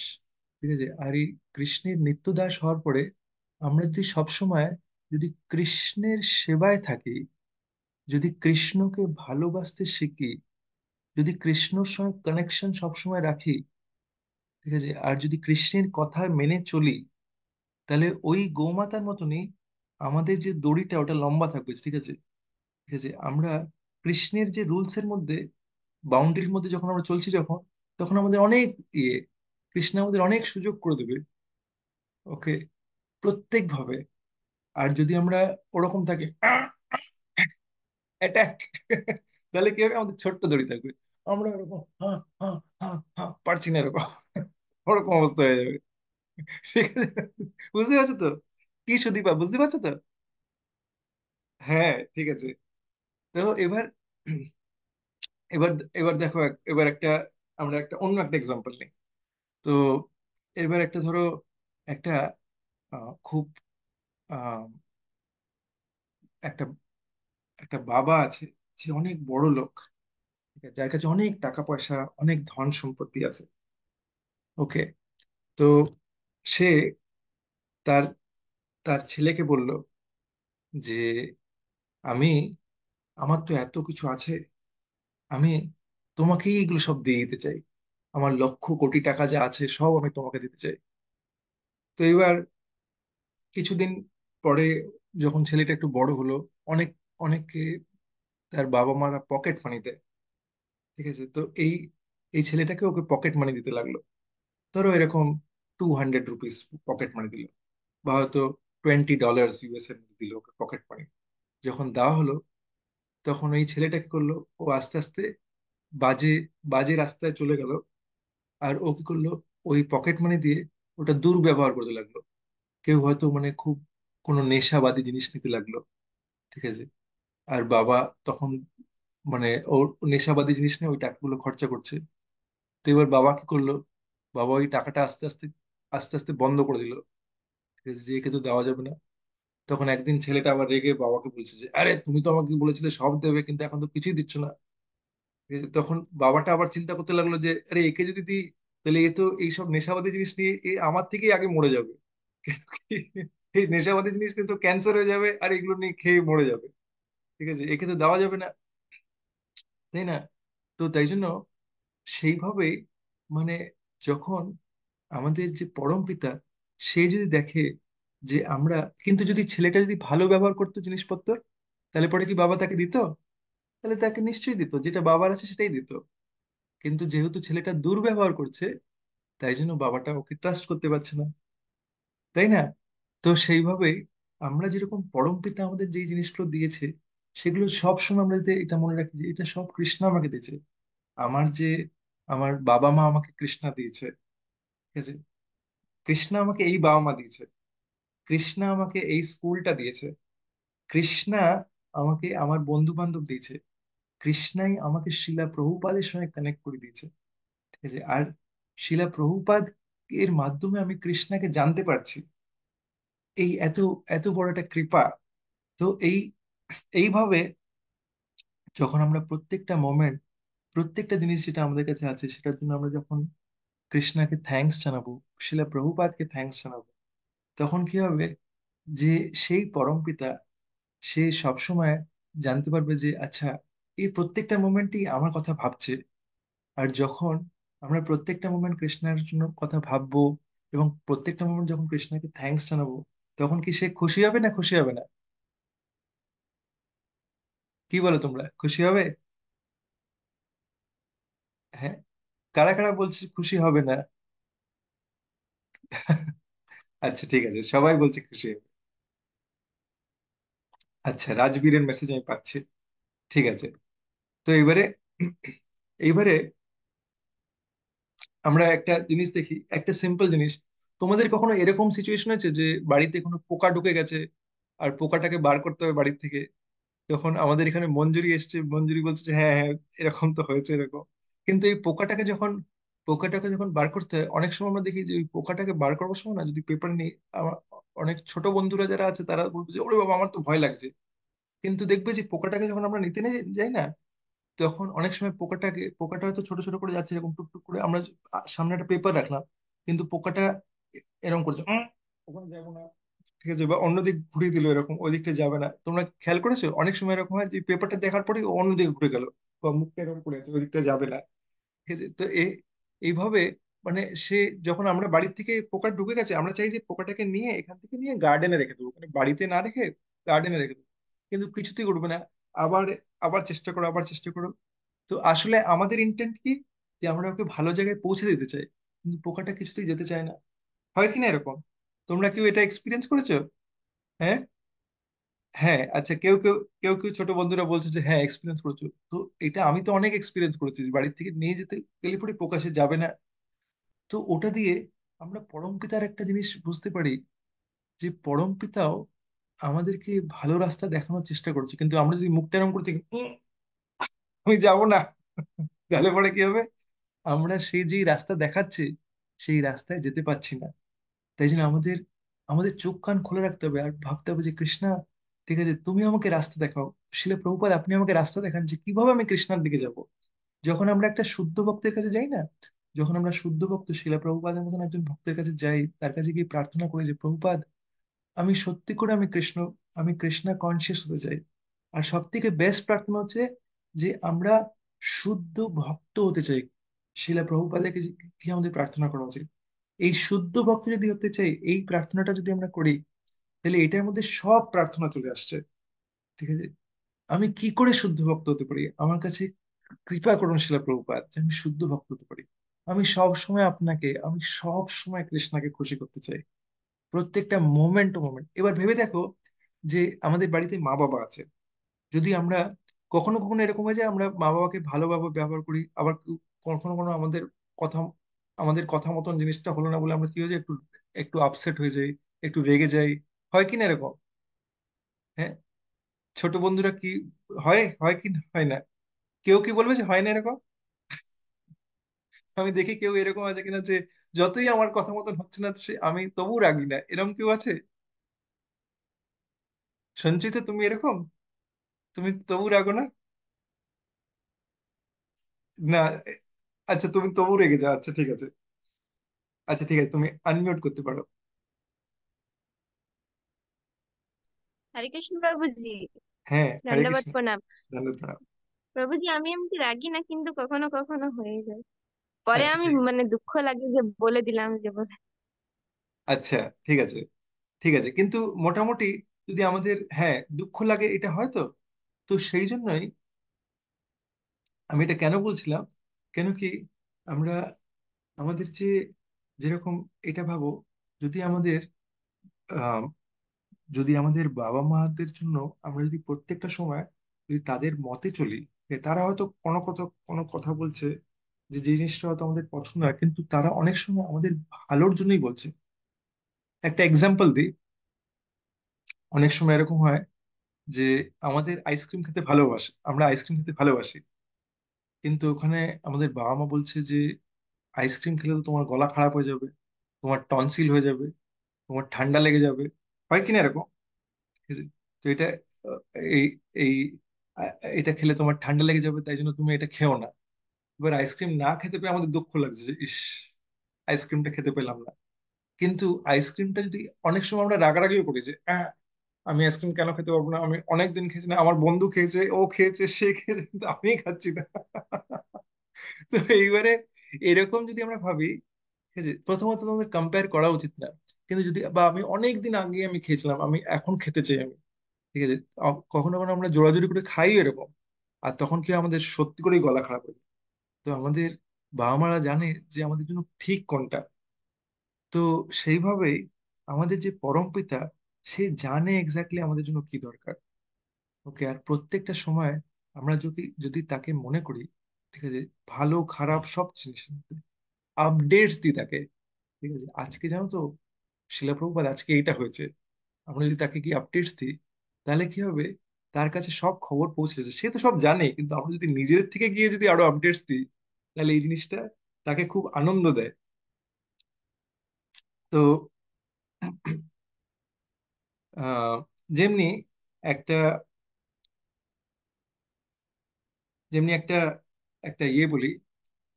S1: ঠিক আছে, আর এই কৃষ্ণের নিত্য দাস হওয়ার পরে আমরা যদি সবসময়, যদি কৃষ্ণের সেবায় থাকি, যদি কৃষ্ণকে ভালোবাসতে শিখি, যদি কৃষ্ণর সঙ্গে কানেকশন সবসময় রাখি, ঠিক আছে, আর যদি কৃষ্ণের কথা মেনে চলি, তাহলে ওই গৌমাতার মতনই আমাদের যে দড়িটা ওটা লম্বা থাকবে। ঠিক আছে, ঠিক আছে, আমরা কৃষ্ণের যে রুলস এর মধ্যে, বাউন্ডারির মধ্যে যখন আমরা চলছি, যখন তখন আমাদের অনেক ইয়ে, কৃষ্ণ আমাদের অনেক সুযোগ করে দেবে। ওকে, প্রত্যেক ভাবে। আর যদি আমরা ওরকম থাকি, অ্যাটাক, তাহলে কি হবে, আমাদের ছোট্ট দড়ি থাকবে, আমরা এরকম হ্যাঁ হ্যাঁ হ্যাঁ হ্যাঁ পারছি না এরকম, ওরকম অবস্থা হয়ে যাবে। ঠিক আছে, বুঝতে পারছো তো? কি সুদীপা, বুঝতে পারছো তো? হ্যাঁ, ঠিক আছে। তো এবার, এবার এবার দেখো, এবার একটা, আমরা একটা অন্য একটা এক্সাম্পল নিই। তো এবার একটা ধরো, একটা খুব আহ, একটা একটা বাবা আছে, যে অনেক বড় লোক, ঠিক আছে, যার কাছে অনেক টাকা পয়সা, অনেক ধন সম্পত্তি আছে। ওকে, তো সে তার তার ছেলেকে বলল যে, আমি, আমার তো এত কিছু আছে, আমি তোমাকেই এগুলো সব দিয়ে দিতে চাই, আমার লক্ষ কোটি টাকা যা আছে সব আমি তোমাকে দিতে চাই। তো এবার কিছুদিন পরে, যখন ছেলেটা একটু বড় হলো, অনেক অনেককে তার বাবা মারা পকেট মানি দেয়, ঠিক আছে, তো এই এই ছেলেটাকে ওকে পকেট মানি দিতে লাগলো। ধরো এরকম 200 রুপিস পকেট মানি দিল, বা হয়তো $20 ইউএস এর দিল ওকে পকেট মানি। যখন দেওয়া হলো, তখন এই ছেলেটা কি করলো, ও আস্তে আস্তে বাজে বাজে রাস্তায় চলে গেল। আর ও কি করলো, ওই পকেট মানি দিয়ে ওটা দুর্ব্যবহার করতে লাগলো। কেউ হয়তো মানে খুব কোনো নেশাবাদী জিনিস নিতে লাগলো, ঠিক আছে। আর বাবা তখন মানে ওর নেশাবাদী জিনিস নিয়ে ওই টাকাগুলো খরচা করছে। তো এবার বাবা কি করলো, বাবা ওই টাকাটা আস্তে আস্তে আস্তে আস্তে বন্ধ করে দিল, ঠিক আছে, যে একে তো দেওয়া যাবে না। তখন একদিন ছেলেটা আবার রেগে বাবাকে বলছে যে, আরে তুমি তো আমাকে বলেছিলে সব দেবে, কিন্তু এখন তো কিছুই দিচ্ছ না। ঠিক আছে? তখন বাবাটা আবার চিন্তা করতে লাগলো যে, আরে একে যদি দিই, তাহলে এ তো এইসব নেশাবাদী জিনিস নিয়ে এ আমার থেকেই আগে মরে যাবে। এই নেশাবাদী জিনিস কিন্তু ক্যান্সার হয়ে যাবে, আর এগুলো নিয়ে খেয়ে মরে যাবে। ঠিক আছে, একে তো দেওয়া যাবে না, তাই না? তো তাই জন্য সেইভাবে, মানে যখন আমাদের যে পরম পিতা, সে যদি দেখে যে আমরা, কিন্তু যদি ছেলেটা যদি ভালো ব্যবহার করতো জিনিসপত্র, তাহলে পরে কি বাবা তাকে দিত? তাহলে তাকে নিশ্চয়ই দিত, যেটা বাবার আছে সেটাই দিত। কিন্তু যেহেতু ছেলেটা দুর্ব্যবহার করছে, তাই জন্য বাবাটা ওকে ট্রাস্ট করতে পারছে না, তাই না? তো সেইভাবেই আমরা যেরকম পরম পিতা আমাদের যেই জিনিসগুলো দিয়েছে, সেগুলো সব সময় আমরা যাতে এটা মনে রাখি যে এটা সব কৃষ্ণ আমাকে দিয়েছে। আমার যে, আমার বাবা মা আমাকে কৃষ্ণা দিয়েছে, ঠিক আছে, কৃষ্ণা আমাকে এই বাবা মা দিয়েছে, কৃষ্ণা আমাকে এই স্কুলটা দিয়েছে, কৃষ্ণা আমাকে আমার বন্ধু বান্ধব দিয়েছে, কৃষ্ণাই আমাকে শিলা প্রভুপাদের সঙ্গে কানেক্ট করে দিয়েছে, ঠিক আছে। আর শিলা প্রভুপাদ এর মাধ্যমে আমি কৃষ্ণাকে জানতে পারছি। এই এত এত বড় একটা কৃপা। তো এইভাবে যখন আমরা প্রত্যেকটা মোমেন্ট, প্রত্যেকটা জিনিস যেটা আমাদের কাছে আছে সেটার জন্য আমরা যখন কৃষ্ণাকে থ্যাঙ্কস জানাবো, শিলা প্রভুপাদকে থ্যাঙ্কস জানাবো, তখন কি হবে, যে সেই পরমপিতা, সে সবসময় জানতে পারবে যে আচ্ছা, এই প্রত্যেকটা মোমেন্টই আমার কথা ভাবছে। আর যখন আমরা প্রত্যেকটা মোমেন্ট কৃষ্ণার জন্য কথা ভাববো, এবং প্রত্যেকটা মোমেন্ট যখন কৃষ্ণাকে থ্যাঙ্কস জানাবো, তখন কি সে খুশি হবে না খুশি হবে না? কি বলো, তোমরা খুশি হবে? হ্যাঁ, কারা কারা বলছে খুশি হবে না? আচ্ছা, ঠিক আছে, সবাই বলছে খুশি হবে। আচ্ছা, রাজবীরের মেসেজ আমি পাচ্ছি। ঠিক আছে, তো এইবারে আমরা একটা জিনিস দেখি, একটা সিম্পল জিনিস। তোমাদের কখনো এরকম সিচুয়েশন আছে যে বাড়িতে কোনো পোকা ঢুকে গেছে, আর পোকাটাকে বার করতে হবে বাড়ির থেকে? তখন আমাদের এখানে মঞ্জুরি এসছে, মঞ্জুরি বলছে যে হ্যাঁ হ্যাঁ, এরকম তো হয়েছে এরকম। কিন্তু এই পোকাটাকে যখন বার করতে হয়, অনেক সময় আমরা দেখি যে ওই পোকাটাকে বার করবার সময় না, যদি পেপার নিই, আমার অনেক ছোট বন্ধুরা যারা আছে তারা বলবে যে ওরে বাবা, আমার তো ভয় লাগছে। কিন্তু দেখবে যে পোকাটাকে যখন আমরা নিতে যাই না, তখন অনেক সময় পোকাটা হয়তো ছোট ছোট করে যাচ্ছে, এরকম টুকটুক করে, আমরা সামনে একটা পেপার রাখলাম, কিন্তু পোকাটা এরকম করছে, ওখানে যাবো না, ঠিক আছে, বা অন্যদিক ঘুরিয়ে দিল, এরকম ওই দিকটা যাবে না। তোমরা খেয়াল করেছো অনেক সময় এরকম হয় যে পেপারটা দেখার পরে ও অন্যদিকে ঘুরে গেল, বা মুখটা এরকম করে আছে, ওই দিকটা যাবে না, ঠিক আছে। তো এইভাবে, মানে সে, যখন আমরা বাড়ির থেকে পোকা ঢুকে গেছে, আমরা চাই যে পোকাটাকে নিয়ে এখান থেকে নিয়ে গার্ডেনে রেখে দেবো, মানে বাড়িতে না রেখে গার্ডেনে রেখে দেবো, কিন্তু কিছুতেই করবে না। আবার আবার চেষ্টা করো, আবার চেষ্টা করো। তো আসলে আমাদের ইন্টেন্ট কি, যে আমরা ওকে ভালো জায়গায় পৌঁছে দিতে চাই, কিন্তু পোকাটা কিছুতেই যেতে চায় না। হয় কি না এরকম? তোমরা কেউ এটা এক্সপিরিয়েন্স করেছো? হ্যাঁ। হ্যাঁ, আচ্ছা, কেউ কেউ কেউ কেউ ছোট বন্ধুরা বলছে যে হ্যাঁ এক্সপিরিয়েন্স করেছো। তো এটা আমি তো অনেক এক্সপিরিয়েন্স করেছি, যে বাড়ির থেকে নিয়ে যেতে গেলে পরে প্রকাশে যাবে না। তো ওটা দিয়ে আমরা পরমপিতার একটা জিনিস বুঝতে পারি, যে পরমপিতাও আমাদেরকে ভালো রাস্তা দেখানোর চেষ্টা করছে, কিন্তু আমরা যদি মুখটা এরম করছি, আমি যাবো না, তাহলে পরে কি হবে? আমরা সেই যেই রাস্তা দেখাচ্ছে সেই রাস্তায় যেতে পারছি না। তাই জন্য আমাদের আমাদের চোখ কান খুলে রাখতে হবে, আর ভাবতে হবে যে কৃষ্ণা, ঠিক আছে, তুমি আমাকে রাস্তা দেখাও। শিলে প্রভুপাদ আপনি আমাকে রাস্তা দেখান যে কিভাবে আমি কৃষ্ণার দিকে যাব। যখন আমরা একটা শুদ্ধ ভক্তের কাছে যাই না, যখন আমরা শুদ্ধ ভক্ত শিলা প্রভুপাদের মতন একজন ভক্তের কাছে যাই, তার কাছে গিয়ে প্রার্থনা করি যে প্রভুপাদ, আমি সত্যি করে আমি কৃষ্ণা কনসিয়াস হতে চাই। আর সব থেকে বেস্ট প্রার্থনা হচ্ছে যে আমরা শুদ্ধ ভক্ত হতে চাই। শিলা প্রভুপাদকে কি আমাদের প্রার্থনা করা উচিত, এই শুদ্ধ ভক্ত যদি হতে চাই, এই প্রার্থনাটা যদি আমরা করি, তাহলে এটার মধ্যে সব প্রার্থনা চলে আসছে। ঠিক আছে, আমি কি করে শুদ্ধ ভক্ত হতে পারি? আমার কাছে কৃপা করুন শিলা প্রভুপাদ, যে আমি শুদ্ধ ভক্ত হতে পারি। আমি সব সময় কৃষ্ণাকে খুশি করতে চাই, প্রত্যেকটা মোমেন্ট টু মোমেন্ট। এবার ভেবে দেখো, যে আমাদের বাড়িতে মা বাবা আছে, যদি আমরা কখনো কখনো এরকম হয় যে আমরা মা বাবাকে ভালোভাবে ব্যবহার করি, আবার কখনো কখনো কথা আমাদের কথা মতন জিনিসটা হলো না বলে আমরা কি হয়ে যায়, একটু একটু আপসেট হয়ে যাই, একটু রেগে যাই। হয় কি না এরকম? হ্যাঁ, ছোট বন্ধুরা কি হয়, হয় কি হয় না? কেউ কি বলবে যে হয় না এরকম? আমি দেখি কেউ এরকম আছে কিনা, যে যতই আমার কথা মতন হচ্ছে না সে আমি তবু রাগি না, এরকম কেউ আছে? সঞ্চিত তুমি এরকম? তুমি তবু রাগো না? না, আচ্ছা তুমি তবু রেগে যাও, আচ্ছা ঠিক আছে। আচ্ছা ঠিক আছে, তুমি আনমিউট করতে পারো।
S2: হরে কৃষ্ণ প্রভুজি।
S1: হ্যাঁ, হরে
S2: দণ্ডবত
S1: কৃষ্ণ।
S2: প্রণাম।
S1: ধন্যবাদ, প্রণাম।
S2: প্রভুজি, আমি এমনি রাগি না, কিন্তু কখনো কখনো হয়ে যায়। পরে
S1: আচ্ছা
S2: আমি
S1: ঠিক
S2: মানে দুঃখ লাগে যে বলে দিলাম যে বোধহয়।
S1: আচ্ছা ঠিক আছে, ঠিক আছে, কিন্তু মোটামুটি যদি আমাদের হ্যাঁ দুঃখ লাগে, এটা হয়তো, তো সেই জন্যই আমি এটা কেন বলছিলাম, কেন কি আমরা আমাদের যে যেরকম, এটা ভাবো, যদি আমাদের আহ যদি আমাদের বাবা মাদের জন্য আমরা যদি প্রত্যেকটা সময় যদি তাদের মতে চলি, তারা হয়তো কোনো কথা বলছে, যে জিনিসটা হয়তো আমাদের পছন্দ না, কিন্তু তারা অনেক সময় আমাদের ভালোর জন্যই বলছে। একটা এক্সাম্পল দিই, অনেক সময় এরকম হয় যে আমাদের আইসক্রিম খেতে ভালোবাসে, আমরা আইসক্রিম খেতে ভালোবাসি, কিন্তু ওখানে আমাদের বাবা মা বলছে যে আইসক্রিম খেলে তো তোমার গলা খারাপ হয়ে যাবে, তোমার টনসিল হয়ে যাবে, তোমার ঠান্ডা লেগে যাবে। হয় কিনা এরকম? ঠিক আছে? তো এটা এই এই এটা খেলে তোমার ঠান্ডা লেগে যাবে, তাই জন্য তুমি এটা খেও না। এবার আইসক্রিম না খেতে পেয়ে আমাদের দুঃখ লাগছে যে ইস, আইসক্রিমটা খেতে পেলাম না। কিন্তু আইসক্রিমটা যদি অনেক সময় আমরা রাগারাগিও করি যে আমি আইসক্রিম কেন খেতে পারবো না, আমি অনেক দিন খেয়েছি না, আমার বন্ধু খেয়েছে, ও খেয়েছে, সে খেয়েছে, কিন্তু আমি খাচ্ছি না। তো এইবারে এরকম যদি আমরা ভাবি, ঠিক আছে, প্রথমত তোমাদের কম্পেয়ার করা উচিত না। কিন্তু যদি বা আমি অনেক দিন আগে আমি খেয়েছিলাম, আমি এখন খেতে চাই আমি, ঠিক আছে, কখনো কখনো আমরা জোরাজুরি করে খাই এরকম, আর তখন কি আমাদের সত্যি করেই গলা খারাপ হয়ে যায়। তো আমাদের বাবা মারা জানে যে আমাদের জন্য ঠিক কোনটা। তো সেইভাবেই আমাদের যে পরম পিতা, সে জানে এক্স্যাক্টলি আমাদের জন্য কি দরকার। ওকে, আর প্রত্যেকটা সময় আমরা যদি যদি তাকে মনে করি, ঠিক আছে, ভালো খারাপ সব জিনিস আপডেটস দিই তাকে। ঠিক আছে, আজকে জানো তো শিলা প্রভুপাদ আজকে এইটা হয়েছে, আমরা যদি তাকে কি আপডেটস দিই, তাহলে কি হবে? তার কাছে সব খবর পৌঁছে যাচ্ছে, সে তো সব জানে, কিন্তু আমরা যদি নিজের থেকে গিয়ে যদি আরো আপডেটস দিই, তাহলে এই জিনিসটা তাকে খুব আনন্দ দেয়। তো আহ যেমনি একটা যেমনি একটা একটা বলি,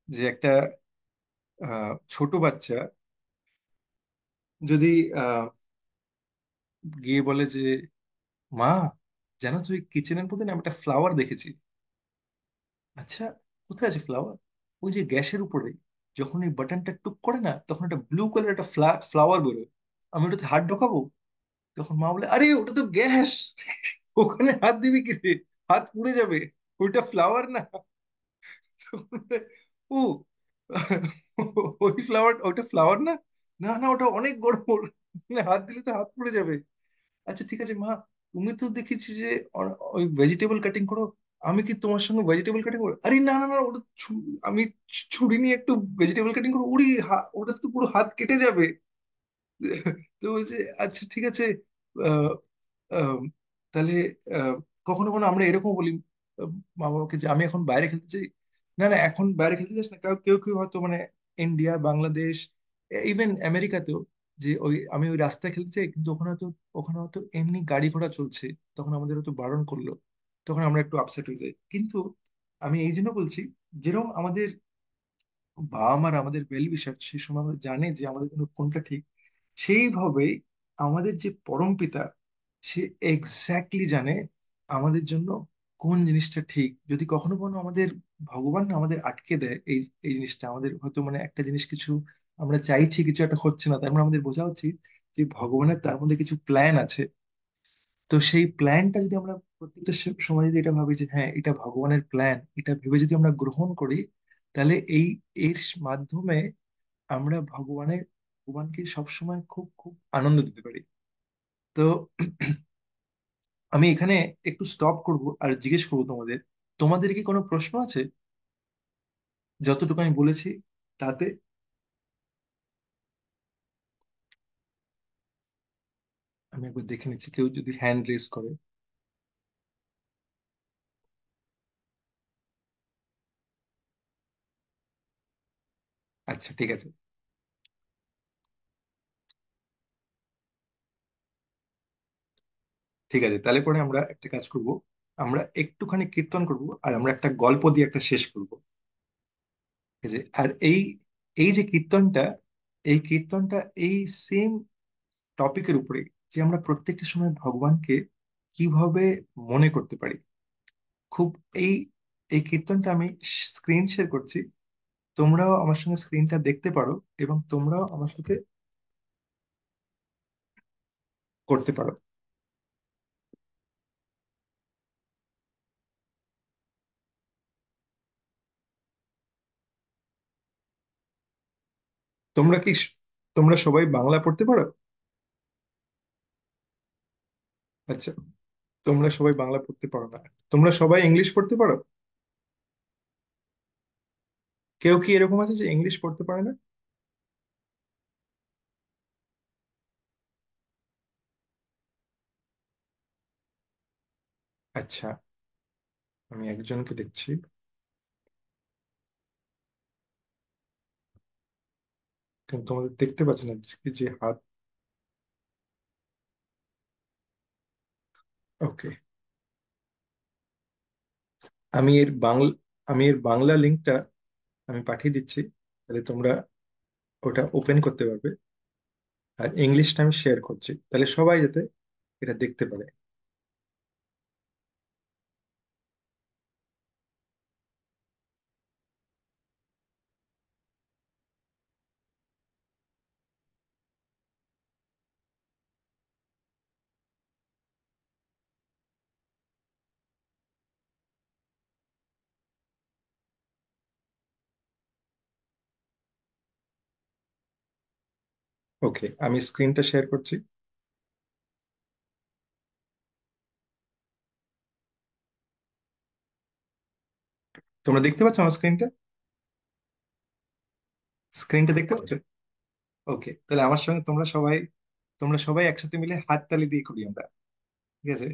S1: যে একটা ছোট বাচ্চা যদি আহ গিয়ে বলে যে মা, জানো তো ওই কিচেনের মধ্যে না আমি একটা ফ্লাওয়ার দেখেছি। আচ্ছা, কোথায় আছে ফ্লাওয়ার? ওই যে গ্যাসের উপরে, যখন এই বাটনটা টুক করে না, তখন একটা ব্লু কালার একটা ফ্লাওয়ার বেরোয়, আমি ওটাতে হাত ঢোকাবো? তখন মা বলে, আরে ওটা তো গ্যাস, ওখানে হাত দিবি কি রে? হাত পুড়ে যাবে, ওইটা ফ্লাওয়ার না। ও, ওই ফ্লাওয়ার, ওটা ফ্লাওয়ার না, না না ওটা অনেক গরম, মানে হাত দিলে তো হাত পুড়ে যাবে। আচ্ছা ঠিক আছে মা, তুমি তো দেখেছি যে ওই ভেজিটেবল কাটিং করো, আমি কি তোমার সঙ্গে ভেজিটেবল কাটিং করবো? আরে না না না, ওটা আমি ছুরি নিয়ে একটু ভেজিটেবল কাটিং করবো, উড়ি ওটা তো পুরো হাত কেটে যাবে। তো বলছে আচ্ছা ঠিক আছে। আহ, আহ, তাহলে আহ, কখনো কখনো আমরা এরকম বলি আহ, মা বাবাকে যে আমি এখন বাইরে খেলতে চাই। না না, এখন বাইরে খেলতে যাস না, কেউ কেউ কেউ হয়তো মানে ইন্ডিয়া, বাংলাদেশ, ইভেন আমেরিকাতেও, যে ওই আমি ওই রাস্তায় খেলতে চাই, কিন্তু ওখানে হয়তো এমনি গাড়ি ঘোড়া চলছে, তখন আমাদের হয়তো বারণ করলো, তখন আমরা একটু আপসেট হয়ে যাই। কিন্তু আমি এই জন্য বলছি, যেরকম আমাদের বাবা মারা আমাদের ওয়েল উইশার, সেই সময় আমরা জানে যে আমাদের জন্য কোনটা ঠিক, সেইভাবে আমাদের যে পরম পিতা, সে এক্স্যাক্টলি জানে আমাদের জন্য কোন জিনিসটা ঠিক। যদি কখনো কখনো আমাদের ভগবান না আমাদের আটকে দেয় এই এই জিনিসটা, আমাদের হয়তো মানে একটা জিনিস কিছু আমরা চাইছি, কিছু একটা হচ্ছে না, তার মানে আমাদের বোঝা উচিত যে ভগবানের তার মধ্যে কিছু প্ল্যান আছে। তো সেই প্ল্যানটা যদি আমরা প্রত্যেকটা সময় যদি এটা ভাবি যে হ্যাঁ এটা ভগবানের প্ল্যান, এটা ভেবে যদি আমরা গ্রহণ করি, তাহলে এর মাধ্যমে আমরা ভগবানকে সবসময় খুব খুব আনন্দ দিতে পারি। তো আমি এখানে একটু স্টপ করব আর জিজ্ঞেস করবো তোমাদের, তোমাদের কি কোনো প্রশ্ন আছে? যতটুকু আমি বলেছি তাতে। আমি একবার দেখে নিচ্ছি কেউ যদি হ্যান্ড রেজ করে। আচ্ছা ঠিক আছে। ঠিক আছে, তাহলে পরে আমরা একটা কাজ করব, আমরা একটুখানি কীর্তন করব আর আমরা একটা গল্প দিয়ে একটা শেষ করব। ঠিক আছে? আর এই এই যে কীর্তনটা, এই কীর্তনটা এই সেম টপিকের উপরে, যে আমরা প্রত্যেকটা সময় ভগবানকে কিভাবে মনে করতে পারি। খুব এই এই কীর্তনটা আমি স্ক্রিন শেয়ার করছি, তোমরাও আমার সঙ্গে স্ক্রিনটা দেখতে পারো এবং তোমরাও আমার সাথে করতে পারো। তোমরা কি তোমরা সবাই বাংলা পড়তে পারো? আচ্ছা, তোমরা সবাই বাংলা পড়তে পারো না, তোমরা সবাই ইংলিশ পড়তে পারো? কেউ কি এরকম আছে যে ইংলিশ পড়তে পারে না? আচ্ছা, আমি একজনকে দেখছি, কিন্তু তোমাদের দেখতে পাচ্ছি না যে যে হাত। ওকে, আমি এর বাংলা আমি এর বাংলা লিঙ্কটা আমি পাঠিয়ে দিচ্ছি, তাহলে তোমরা ওটা ওপেন করতে পারবে। আর ইংলিশটা আমি শেয়ার করছি, তাহলে সবাই যাতে এটা দেখতে পারে। ওকে, আমি স্ক্রিনটা শেয়ার করছি। তোমরা দেখতে পাচ্ছ আমার স্ক্রিনটা? স্ক্রিনটা দেখতে পাচ্ছ? ওকে, তাহলে আমার সঙ্গে তোমরা সবাই একসাথে মিলে হাততালি দিয়ে করি আমরা। ঠিক আছে?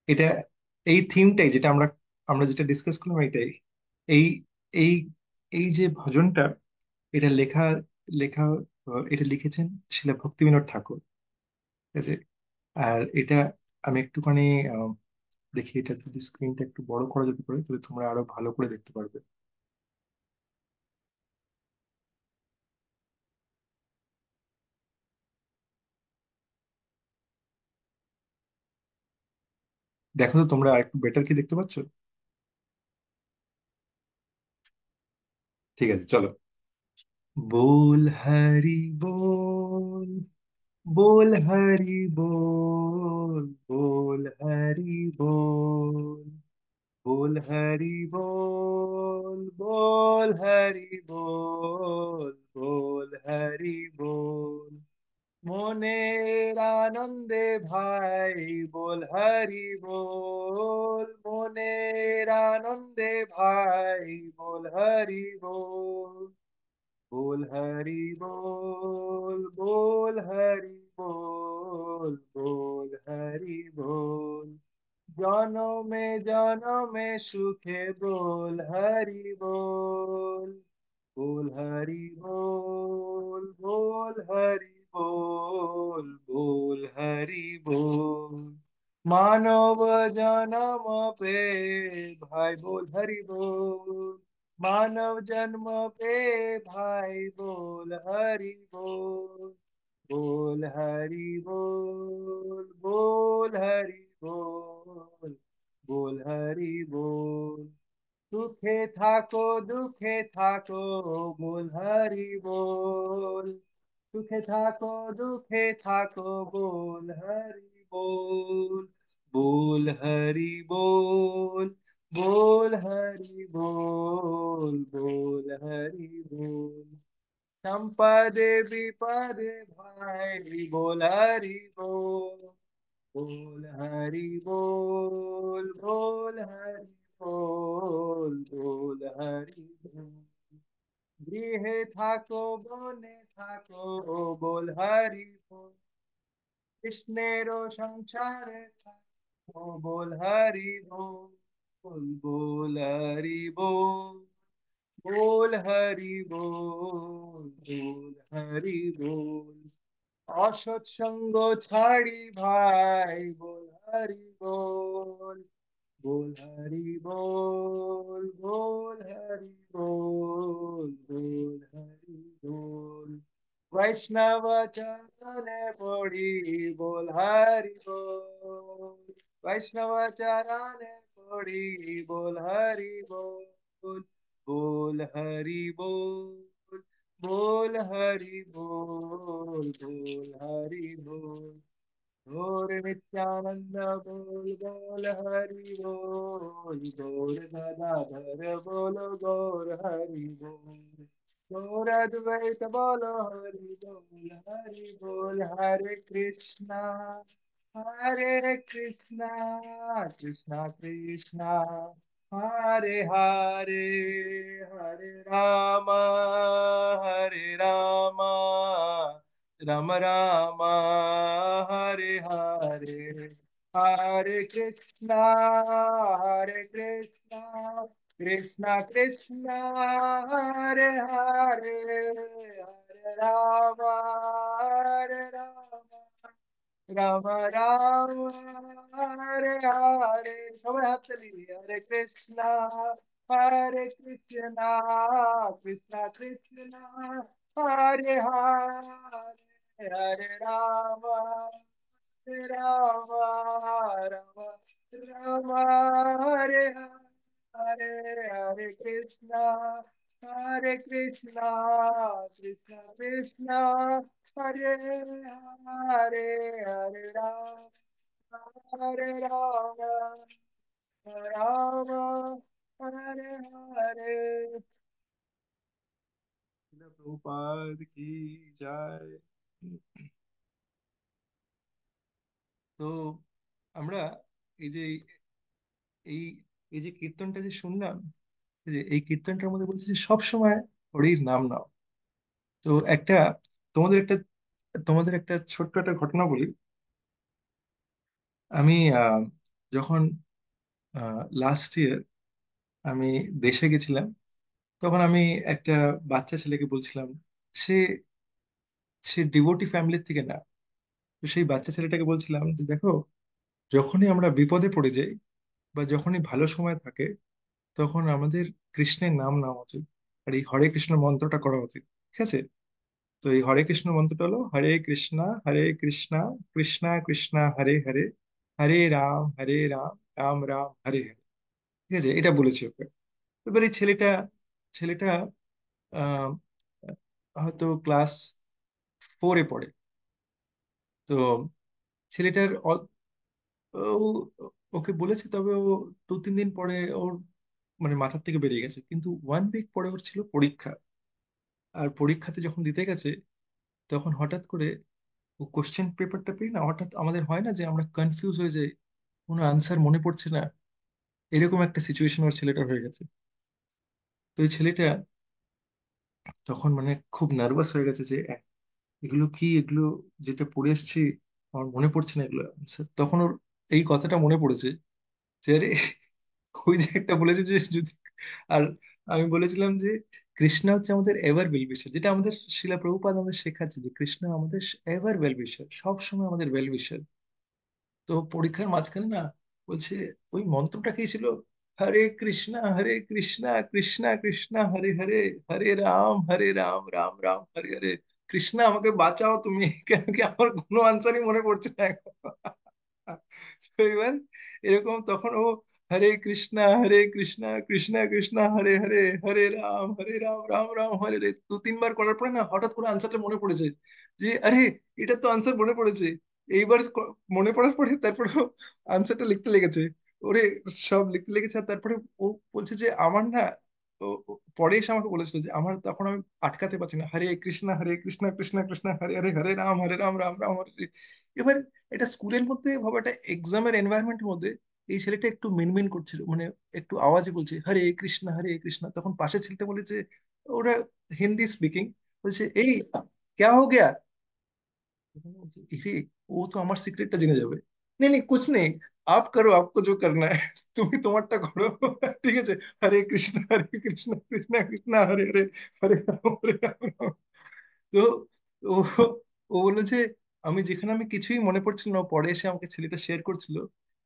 S1: এটা এই থিমটাই যেটা আমরা আমরা যেটা ডিসকাস করলাম, এটাই এই এই এই যে ভজনটা, এটা লেখা এটা লিখেছেন শিলা ভক্তিবিনোদ ঠাকুর। ঠিক আছে? আর এটা আমি একটুখানি আহ, দেখি, এটা যদি স্ক্রিনটা একটু বড় করা যেতে পারে তাহলে তোমরা আরো ভালো করে দেখতে পারবে। দেখো তো তোমরা একটু বেটার কি দেখতে পাচ্ছ? ঠিক আছে, চলো। बोल हरि बोल, बोल हरि बोल, बोल हरि बोल। बोल हरि बोल, बोल हरि बोल, बोल हरि बोल। মনের আনন্দে ভাই বল হরি বল, মনের আনন্দে ভাই বল হরি বল। बोल हरि बोल, बोल हरि बोल, बोल हरि बोल। জনমে জনমে সুখে बोल हरि बोल, बोल हरि बोल, बोल हरि बोल, बोल हरि बोल। मानव जन्म पे भाई बोल हरि बोल, मानव जन्म पे भाई बोल हरि बोल। बोल हरि बोल, बोल हरि बोल, बोल हरि बोल। সুখে থাকো দুঃখে থাকো বল হরি বল, সুখে থাকো দুঃখে থাকো বল হরি বল। बोल हरि बोल, बोल हरि बोल, बोल हरि बोल। संपदे विपदे भाई बोल हरि बोल, बोल हरि बोल, बोल हरि बोल, बोल हरि बोल। গৃহে থাকো বনে থাকো बोल हरि बोल, কৃষ্ণেরও সংসারে থাকো बोल हरि बोल, बोल हरि बोल, बोल हरि बोल, बोल हरि बोल। অসৎসঙ্গ ছাড়ি ভাই बोल हरि बोल, बोल हरि बोल, बोल हरि बोल, बोल हरि बोल। वैष्णव चरण पड़ी बोल हरि बोल, वैष्णव चरण पड़ी बोल हरि बोल। बोल हरि बोल, बोल हरि बोल, बोल हरि बोल। गौर नित्यानंद बोल बोल हरि बोल, गौर गदाधर बोलो गौर हरि बोल। गौर अद्वैत बोलो हरि बोल, हरि बोल। हरे कृष्णा, हरे कृष्णा, कृष्णा कृष्णा हरे हरे, हरे रामा, हरे रामा, राम राम हरे हरे। हरे कृष्णा, हरे कृष्णा, कृष्णा कृष्णा हरे हरे, हरे राम, हरे राम, राम राम हरे हरे। সবাই হাত তালি। হরে কৃষ্ণ, হরে কৃষ্ণ, কৃষ্ণ কৃষ্ণ হরে হরে, হরে রাম, হরে রাম, রাম রাম হরে হরে। হরে কৃষ্ণ, হরে কৃষ্ণ, কৃষ্ণ কৃষ্ণ हरे हरे, हरे राम, हरे राम, राम हरे हरे। प्रभुपाद की जय। তো আমরা এই যে এই এই যে কীর্তনটা যে শুনলাম, এই যে এই কীর্তনটার মধ্যে বলছে যে সব সময় হরির নাম নাও। তো একটা তোমাদের একটা তোমাদের একটা ছোট্ট একটা ঘটনা বলি। আমি যখন লাস্ট ইয়ার আমি দেশে গেছিলাম, তখন আমি একটা বাচ্চা ছেলেকে বলছিলাম, সে সে ডিভোটি ফ্যামিলির থেকে না। তো সেই বাচ্চা ছেলেটাকে বলছিলাম যে দেখো, যখনই আমরা বিপদে পড়ে যাই বা যখনই ভালো সময় থাকে, তখন আমাদের কৃষ্ণের নাম নেওয়া উচিত, আর এই হরে কৃষ্ণ মন্ত্রটা করা উচিত। ঠিক আছে? তো এই হরে কৃষ্ণ মন্ত্রটা হলো হরে কৃষ্ণা কৃষ্ণা কৃষ্ণা হরে হরে, হরে রাম রাম রাম হরে হরে। ঠিক আছে? এটা বলেছি ওকে। এবার এই ছেলেটা ছেলেটা আহ হয়তো ক্লাস 4-এ পড়ে। তো ছেলেটার ও ওকে বলেছি, তবে ও 2-3 দিন পরে ওর মানে মাথার থেকে বেরিয়ে গেছে। কিন্তু 1 উইক পরে ওর ছিল পরীক্ষা। আর পরীক্ষাতে যখন দিতে গেছে, তখন হঠাৎ করে ও কোশ্চেন পেপারটা পেয়ে না, হঠাৎ আমাদের হয় না যে আমরা কনফিউজ হয়ে যাই, কোনো আনসার মনে পড়ছে না, এরকম একটা সিচুয়েশন ওর ছেলেটার হয়ে গেছে। তো এই ছেলেটা তখন মানে খুব নার্ভাস হয়ে গেছে যে এগুলো কি, এগুলো যেটা পড়ে এসেছি আমার মনে পড়ছে না এগুলো আনসার। তখন ওর এই কথাটা মনে পড়েছে যে আরে, ওই যে একটা বলেছে যে যদি, আর আমি বলেছিলাম যে কৃষ্ণা হচ্ছে আমাদের এভার ওয়েল উইশার, যেটা আমাদের শিলা প্রভুপাদ আমাদের শেখাচ্ছে যে কৃষ্ণ আমাদের এভার ওয়েল উইশার, সব সময় আমাদের ওয়েল উইশার। তো পরীক্ষার মাঝখানে না বলছে ওই মন্ত্রটা কি ছিল, হরে কৃষ্ণা কৃষ্ণা কৃষ্ণা হরে হরে, হরে রাম রাম রাম হরে হরে। কৃষ্ণা আমাকে বাঁচাও তুমি, কেন কি আমার কোনো আনসারই মনে পড়ছে না এখন। তো এবার এরকম তখন ও হরে কৃষ্ণা কৃষ্ণা কৃষ্ণা হরে হরে, হরে রাম রাম রাম হরে হরে 2-3 বার করার পরে না হঠাৎ করে আনসারটা মনে পড়েছে যে আরে, এটা তো আনসার মনে পড়েছে। এইবার মনে পড়ার পরে তারপরে আনসারটা লিখতে লেগেছে। ওরে, সব লিখতে লেগেছে। আর তারপরে ও বলছে যে আমার না, ও পরে এসে আমাকে বলেছিল যে আমার তখন আমি আটকাতে পারছি না, হরে কৃষ্ণা কৃষ্ণা কৃষ্ণা হরে হরে, হরে রাম রাম রাম হরে হরে। এবার এটা স্কুলের মধ্যে ভাবো, একটা এক্সামের এনভায়রনমেন্টের মধ্যে এই ছেলেটা একটু মিনমিন করছিল, মানে একটু আওয়াজে বলছে হরে কৃষ্ণা। তখন পাশে ছেলেটা বলেছে, ওরা হিন্দি স্পিকিং, বলছে এই क्या हो गया। এরে, ও তো আমার সিক্রেটটা জেনে যাবে। নেই নেই কুছ নেই, আপ করো আপকো जो करना है, তুমি তোমারটা করো। ঠিক আছে, হরে কৃষ্ণ কৃষ্ণ কৃষ্ণ হরে হরে, হরে রাম রাম। তো ও ও বললো যে আমি কিছুই মনে পড়ছিল না, ও পরে এসে আমাকে ছেলেটা শেয়ার করছিল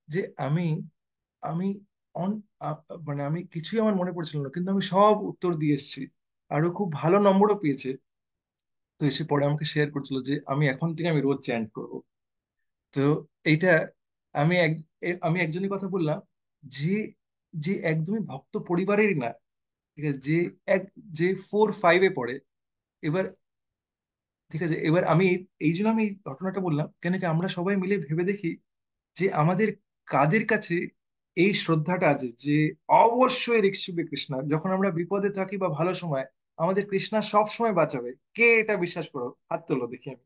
S1: যে আমি আমি অন মানে আমি কিছুই আমার মনে পড়ছিল না, কিন্তু আমি সব উত্তর দিয়ে এসেছি। আর ও খুব ভালো নম্বরও পেয়েছে। তো এসে পরে আমাকে শেয়ার করছিল যে আমি এখন থেকে আমি রোজ চ্যান্ট করবো। তো এইটা আমি আমি একজনের কথা বললাম যে যে একদমই ভক্ত পরিবারেরই না, ঠিক আছে, এক যে 4-5-এ পড়ে। এবার ঠিক আছে, এবার আমি এই জন্য আমি এই ঘটনাটা বললাম কেন কি আমরা সবাই মিলে ভেবে দেখি যে আমাদের কাদের কাছে এই শ্রদ্ধাটা আছে যে অবশ্যই ঋষিবে কৃষ্ণা, যখন আমরা বিপদে থাকি বা ভালো সময় আমাদের কৃষ্ণা সব সময় বাঁচাবে। কে এটা বিশ্বাস করো, হাত তোলো দেখি আমি।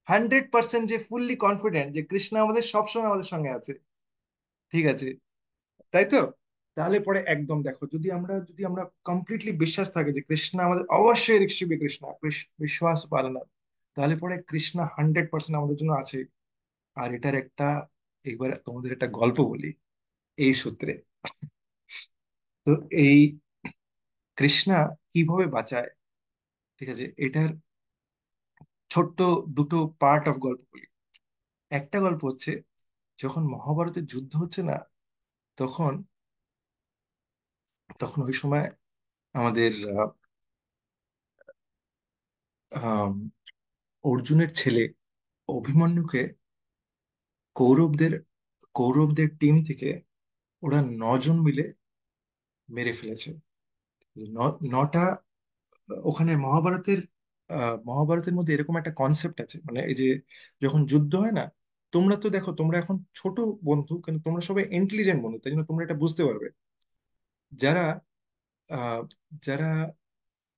S1: 100% যে ফুললি কনফিডেন্ট যে কৃষ্ণা আমাদের সবসময় আমাদের সঙ্গে আছে। ঠিক আছে, তাই তো? তাহলে পরে একদম দেখো, যদি আমরা কমপ্লিটলি বিশ্বাস থাকে যে কৃষ্ণ আমাদের অবশ্যই ঋষিবে কৃষ্ণা, বিশ্বাস পারে না, তাহলে পরে কৃষ্ণা 100% আমাদের জন্য আছে। আর এটার একটা, একবার তোমাদের একটা গল্প বলি এই সূত্রে। তো এই কৃষ্ণা কিভাবে বাঁচায়, ঠিক আছে, এটার ছোট্ট দুটো পার্ট অফ গল্প বলি। একটা গল্প হচ্ছে যখন মহাভারতের যুদ্ধ হচ্ছে না, তখন তখন ওই সময় আমাদের আহ, অর্জুনের ছেলে অভিমন্যুকে কৌরবদের কৌরবদের টিম থেকে ওরা 9 জন মিলে মেরে ফেলেছে। নটা, ওখানে মহাভারতের মধ্যে এরকম একটা কনসেপ্ট আছে, মানে এই যে যখন যুদ্ধ হয় না, তোমরা তো দেখো তোমরা এখন ছোট বন্ধু, কিন্তু তোমরা সবাই ইন্টেলিজেন্ট বন্ধু, তাই জন্য তোমরা এটা বুঝতে পারবে। যারা আহ, যারা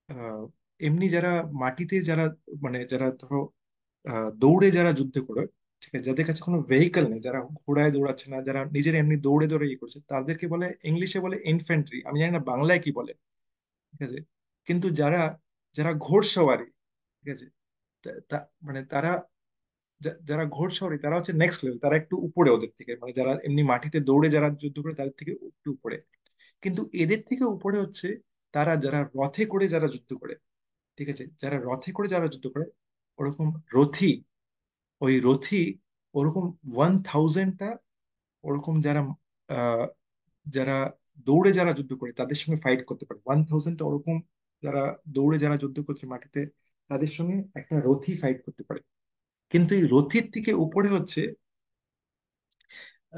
S1: আহ, এমনি যারা মাটিতে যারা, মানে যারা ধরো দৌড়ে যারা যুদ্ধ করে, ঠিক আছে, যাদের কাছে কোনো ভেহিকল নেই, যারা ঘোড়ায় দৌড়াচ্ছে না, যারা নিজের এমনি দৌড়ে দৌড়ে ইয়ে করছে, তাদেরকে বলে ইংলিশে বলে ইনফ্যান্ট্রি, আমি জানি না বাংলায় কি বলে। ঠিক আছে, কিন্তু যারা যারা ঘোড়সওয়ারি, ঠিক আছে, মানে তারা যারা ঘোড়সওয়ারি তারা হচ্ছে নেক্সট লেভেল, তারা একটু উপরে ওদের থেকে, মানে যারা এমনি মাটিতে দৌড়ে যারা যুদ্ধ করে তাদের থেকে একটু উপরে। কিন্তু এদের থেকে উপরে হচ্ছে তারা যারা রথে করে যারা যুদ্ধ করে। ঠিক আছে, যারা রথে করে যারা যুদ্ধ করে, ওরকম রথী, ওই রথী ওরকম 1000টা, ওরকম যারা আহ, যারা দৌড়ে যারা যুদ্ধ করে তাদের সঙ্গে ফাইট করতে পারে 1000টা, ওরকম যারা দৌড়ে যারা যুদ্ধ করছে মাটিতে, তাদের সঙ্গে একটা রথী ফাইট করতে পারে। কিন্তু এই রথীর থেকে উপরে হচ্ছে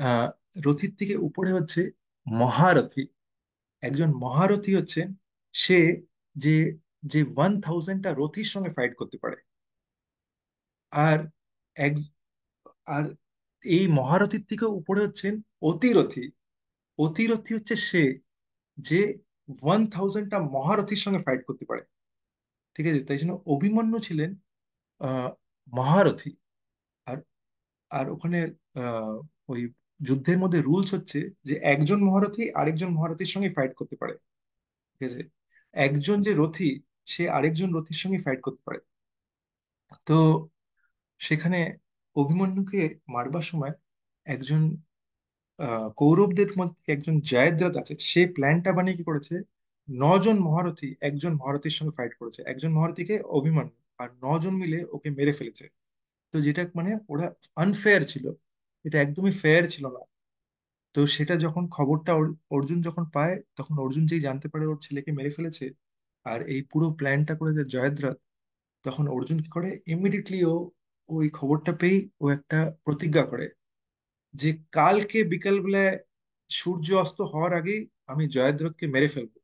S1: আহ রথীর থেকে উপরে হচ্ছে মহারথী। একজন মহারথী হচ্ছে সে, যে যে 1000টা রথীর সঙ্গে ফাইট করতে পারে। আর এক আর এই মহারথীর থেকে উপরে হচ্ছেন অতিরথী। অতিরথী হচ্ছে সে যে 1000টা মহারথীর সঙ্গে ফাইট করতে পারে। ঠিক আছে, তাই জন্য অভিমন্যু ছিলেন আহ মহারথী। আর আর ওখানে আহ ওই যুদ্ধের মধ্যে রুলস হচ্ছে যে একজন মহারথী আরেকজন মহারথীর সঙ্গে ফাইট করতে পারে। ঠিক আছে, একজন যে রথী সে আরেকজন রথীর সঙ্গে ফাইট করতে পারে। তো সেখানে অভিমন্যুকে মারবার সময় একজন কৌরবদের মধ্যে একজন জয়দ্রথ আছে, সে প্ল্যানটা বানিয়ে কি করেছে, 9জন মহারথী একজন মহারথীর সঙ্গে ফাইট করেছে, একজন মহারথীকে অভিমন্যু, আর 9জন মিলে ওকে মেরে ফেলেছে। তো যেটা মানে ওরা আনফেয়ার ছিল, এটা একদমই ফেয়ার ছিল না। তো সেটা যখন খবরটা অর্জুন যখন পায়, তখন অর্জুন যেই জানতে পারে ওর ছেলেকে মেরে ফেলেছে আর এই পুরো প্ল্যানটা করে দেয় জয়দ্রথ, তখন অর্জুন কি করে, ইমিডিয়েটলি ও ওই খবরটা পেয়ে ও একটা প্রতিজ্ঞা করে যে কালকে বিকেল বেলায় সূর্য অস্ত হওয়ার আগেই আমি জয়দ্রথকে মেরে ফেলবো।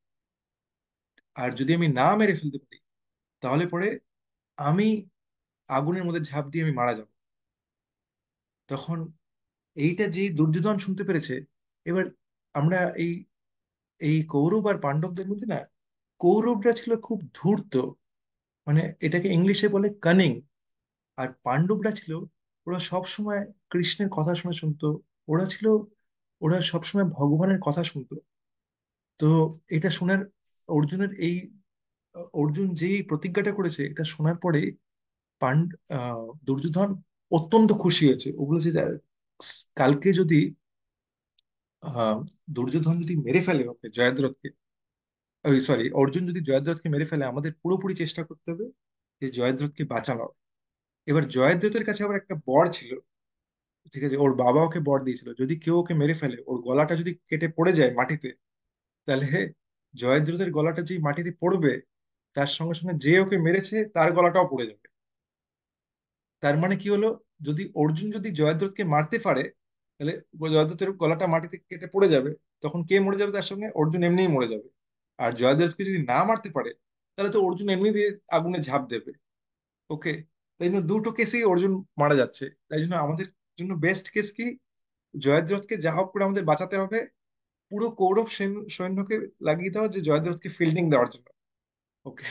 S1: আর যদি আমি না মেরে ফেলতে পারি তাহলে পরে আমি আগুনের মধ্যে ঝাঁপ দিয়ে আমি মারা যাব। তখন এইটা যেই দুর্যোধন শুনতে পেরেছে, এবার আমরা এই এই কৌরব আর পাণ্ডবদের মধ্যে না, কৌরবরা ছিল খুব ধূর্ত, মানে এটাকে ইংলিশে বলে কানিং। আর পাণ্ডবরা ছিল, ওরা সব সময় কৃষ্ণের কথা শুনে শুনতো। ওরা ছিল, ওরা সবসময় ভগবানের কথা শুনতো। তো এটা শোনার অর্জুনের এই অর্জুন যেই প্রতিজ্ঞাটা করেছে এটা শোনার পরে দুর্যোধন অত্যন্ত খুশি হয়েছে। ও বলেছে যে, কালকে যদি আহ দুর্যোধন যদি মেরে ফেলে ওকে জয়দ্রথকে, ওই সরি অর্জুন যদি জয়দ্রথকে মেরে ফেলে, আমাদের পুরোপুরি চেষ্টা করতে হবে যে জয়দ্রথকে বাঁচানো। এবার জয়দ্রথের কাছে আবার একটা বর ছিল। ঠিক আছে, ওর বাবা ওকে বর দিয়েছিল যদি কেউ ওকে মেরে ফেলে, ওর গলাটা যদি কেটে পড়ে যায় মাটিতে, তাহলে জয়দ্রথের গলাটা যেই মাটিতে পড়বে, তার সঙ্গে সঙ্গে যে ওকে মেরেছে তার গলাটাও পড়ে যাবে। তার মানে কি হলো, যদি অর্জুন যদি জয়দ্রথকে মারতে পারে, তাহলে জয়দ্রথের গলাটা মাটিতে কেটে পড়ে যাবে। তখন কে মরে যাবে তার সঙ্গে, অর্জুন এমনিই মরে যাবে। আর জয়দ্রথকে যদি না মারতে পারে, তাহলে তো অর্জুন এমনি দিয়ে আগুনে ঝাঁপ দেবে। ওকে, তাই জন্য দুটো কেসেই অর্জুন মারা যাচ্ছে। তাই জন্য আমাদের জন্য বেস্ট কেস কি, জয়দ্রথকে যা হোক করে আমাদের বাঁচাতে হবে। পুরো কৌরব সৈন্যকে লাগিয়ে দেওয়া যে জয়দ্রথকে ফিল্ডিং দেওয়ার জন্য। ওকে,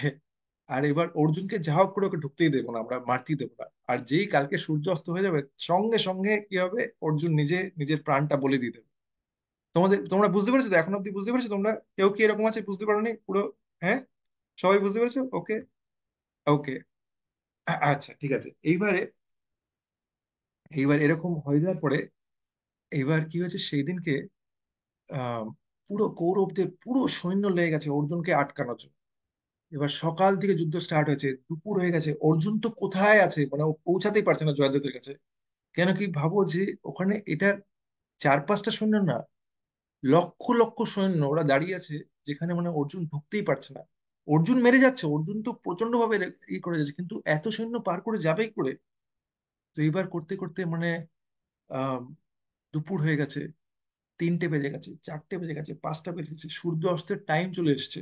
S1: আর এবার অর্জুনকে যা হোক করে ওকে ঢুকতেই দেবো না, আমরা মারতেই দেবো না। আর যেই কালকে সূর্য অস্ত হয়ে যাবে, সঙ্গে সঙ্গে কি হবে, অর্জুন নিজে নিজের প্রাণটা বলি দিয়ে দেবে। তোমরা বুঝতে পেরেছো তো? এখন অব্দি বুঝতে পেরেছো তোমরা? কেউ কি এরকম আছে বুঝতে পারোনি পুরো? হ্যাঁ, সবাই বুঝতে পেরেছো? ওকে। ওকে, আচ্ছা ঠিক আছে। এইবারে এইবার এরকম হয়ে যাওয়ার পরে, এইবার কি হয়েছে সেই দিনকে, আহ পুরো কৌরবদের পুরো সৈন্য লেগে গেছে অর্জুনকে আটকানোর জন্য। এবার সকাল থেকে যুদ্ধ স্টার্ট হয়েছে, দুপুর হয়ে গেছে, অর্জুন তো কোথায় আছে, মানে ও পৌঁছাতেই পারছে না জয়দ্রথের কাছে। কেন কি ভাবো যে ওখানে এটা 4-5টা সৈন্য না, লক্ষ লক্ষ সৈন্য ওরা দাঁড়িয়ে আছে, যেখানে মানে অর্জুন ঢুকতেই পারছে না। অর্জুন মেরে যাচ্ছে, অর্জুন তো প্রচন্ড ভাবে করে যাচ্ছে, কিন্তু এত সৈন্য পার করে যাবেই করে। তো এইবার করতে করতে মানে আহ দুপুর হয়ে গেছে, 3টে বেজে গেছে, 4টে বেজে গেছে, 5টা বেজে গেছে, সূর্য অস্তের টাইম চলে এসেছে।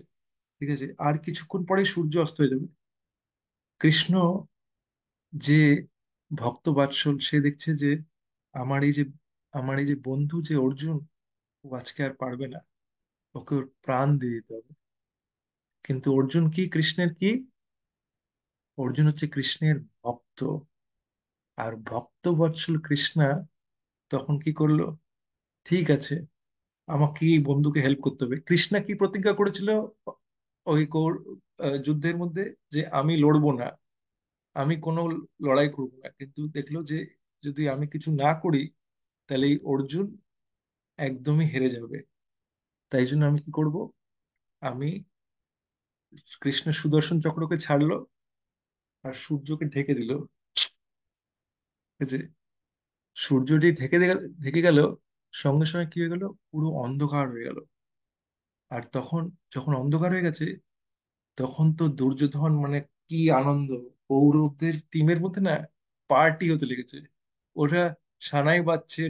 S1: ঠিক আছে, আর কিছুক্ষণ পরে সূর্য অস্ত হয়ে যাবে। কৃষ্ণ যে ভক্ত বাৎসল, সে দেখছে যে আমার এই যে আমার এই যে বন্ধু যে অর্জুন, ও আজকে আর পারবে না, ওকে ওর প্রাণ দিয়ে দিতে হবে। কিন্তু অর্জুন কি কৃষ্ণের কি, অর্জুন হচ্ছে কৃষ্ণের ভক্ত। আর ভক্ত বৎসল কৃষ্ণা তখন কি করলো, ঠিক আছে, আমাকে এই বন্ধুকে হেল্প করতে হবে। কৃষ্ণা কি প্রতিজ্ঞা করেছিল ওই যুদ্ধের মধ্যে, যে আমি লড়বো না, আমি কোনো লড়াই করবো না। কিন্তু দেখলো যে যদি আমি কিছু না করি, তাহলে এই অর্জুন একদমই হেরে যাবে। তাই জন্য আমি কি করব, আমি কৃষ্ণের সুদর্শন চক্রকে ছাড়লো আর সূর্যকে ঢেকে দিল। ঠিক আছে, সূর্যটি ঢেকে গেল, সঙ্গে সঙ্গে কি হয়ে গেল, পুরো অন্ধকার হয়ে গেল। আর তখন যখন অন্ধকার হয়ে গেছে, তখন তো দুর্যোধন মানে কি আনন্দ, কৌরবদের টিমের মধ্যে না পার্টি হতে লেগেছে। ওরা সানাই বাজছে,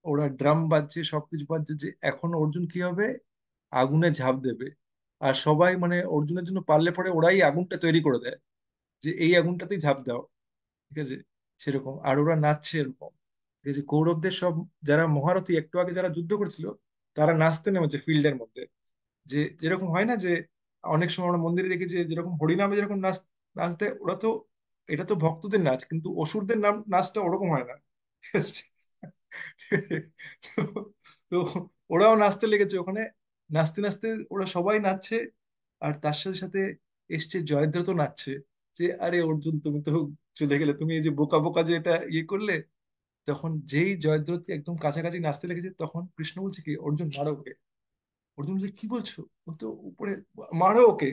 S1: ওরা ড্রাম বাজছে, সবকিছু বাজছে যে এখন অর্জুন কি হবে, আগুনে ঝাঁপ দেবে। আর সবাই মানে অর্জুনের জন্য পারলে পরে ওরাই আগুনটা তৈরি করে দেয়, যে এই আগুনটাতেই ঝাঁপ দাও। ঠিক আছে, সেরকম, আর ওরা নাচছে এরকম। এই যে কৌরবদের সব যারা মহারথী একটু আগে যারা যুদ্ধ করছিল, তারা নাচতে নেমেছে ফিল্ডের মধ্যে। যে যেরকম হয় না যে অনেক সময় আমরা মন্দিরে দেখি যে যেরকম হরিনামে যেরকম নাচতে, ওরা তো, এটা তো ভক্তদের নাচ, কিন্তু অসুরদের নাম নাচটা ওরকম হয় না। ঠিক আছে? তো তো ওরাও নাচতে লেগেছে ওখানে। নাচতে নাচতে ওরা সবাই নাচছে, আর তার সাথে সাথে এসছে জয়দ্রথ নাচছে। যে আরে অর্জুন, তুমি তো চলে গেলে, তুমি এই যে বোকা বোকা যে এটা ইয়ে করলে। তখন যেই জয়দ্রথ একদম কাছাকাছি নাচতে লেগেছে, তখন কৃষ্ণ বলছে কি, অর্জুন মারো ওকে। অর্জুন বলছে কি বলছো, ও তো উপরে, মারো ওকে।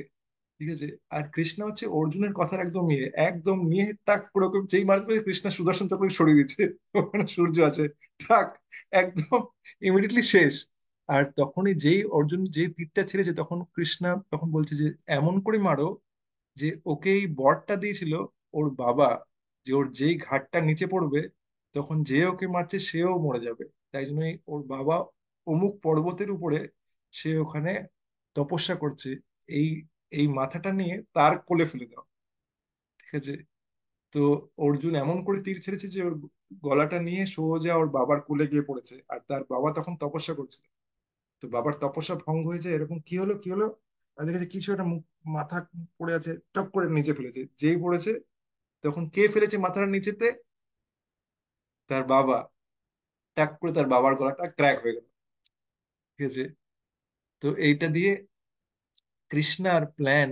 S1: ঠিক আছে? আর কৃষ্ণা হচ্ছে অর্জুনের কথার একদম ইয়ে, একদম নিয়ে টাক করে ওকে যেই মারতে পারে, কৃষ্ণা সুদর্শন চক্র সরিয়ে দিচ্ছে। ওখানে সূর্য আছে, টাক, একদম ইমিডিয়েটলি শেষ। আর তখনই যেই অর্জুন যে তীরটা ছেড়েছে, তখন কৃষ্ণা তখন বলছে যে এমন করে মারো যে ওকে এই বরটা দিয়েছিল ওর বাবা, যে ওর যেই ঘাটটা নিচে পড়বে, তখন যে ওকে মারছে সেও মরে যাবে। তাই জন্যই ওর বাবা অমুক পর্বতের উপরে, সে ওখানে তপস্যা করছে, এই এই মাথাটা নিয়ে তার কোলে ফেলে দাও। ঠিক আছে? তো অর্জুন এমন করে তীর ছেড়েছে যে ওর গলাটা নিয়ে সোজা ওর বাবার কোলে গিয়ে পড়েছে, আর তার বাবা তখন তপস্যা করছিল। তো বাবার তপস্যা ভঙ্গ হয়েছে, এরকম কি হলো কি হলো, আর দেখেছে কিছু একটা মাথা পড়ে আছে, টপ করে নিচে ফেলেছে, যেই পড়েছে, তখন কে ফেলেছে মাথার নিচেতে, তার বাবা। টাক করে তার বাবার গলাটা ক্র্যাক হয়ে গেল। ঠিক আছে? তো এইটা দিয়ে কৃষ্ণার প্ল্যান,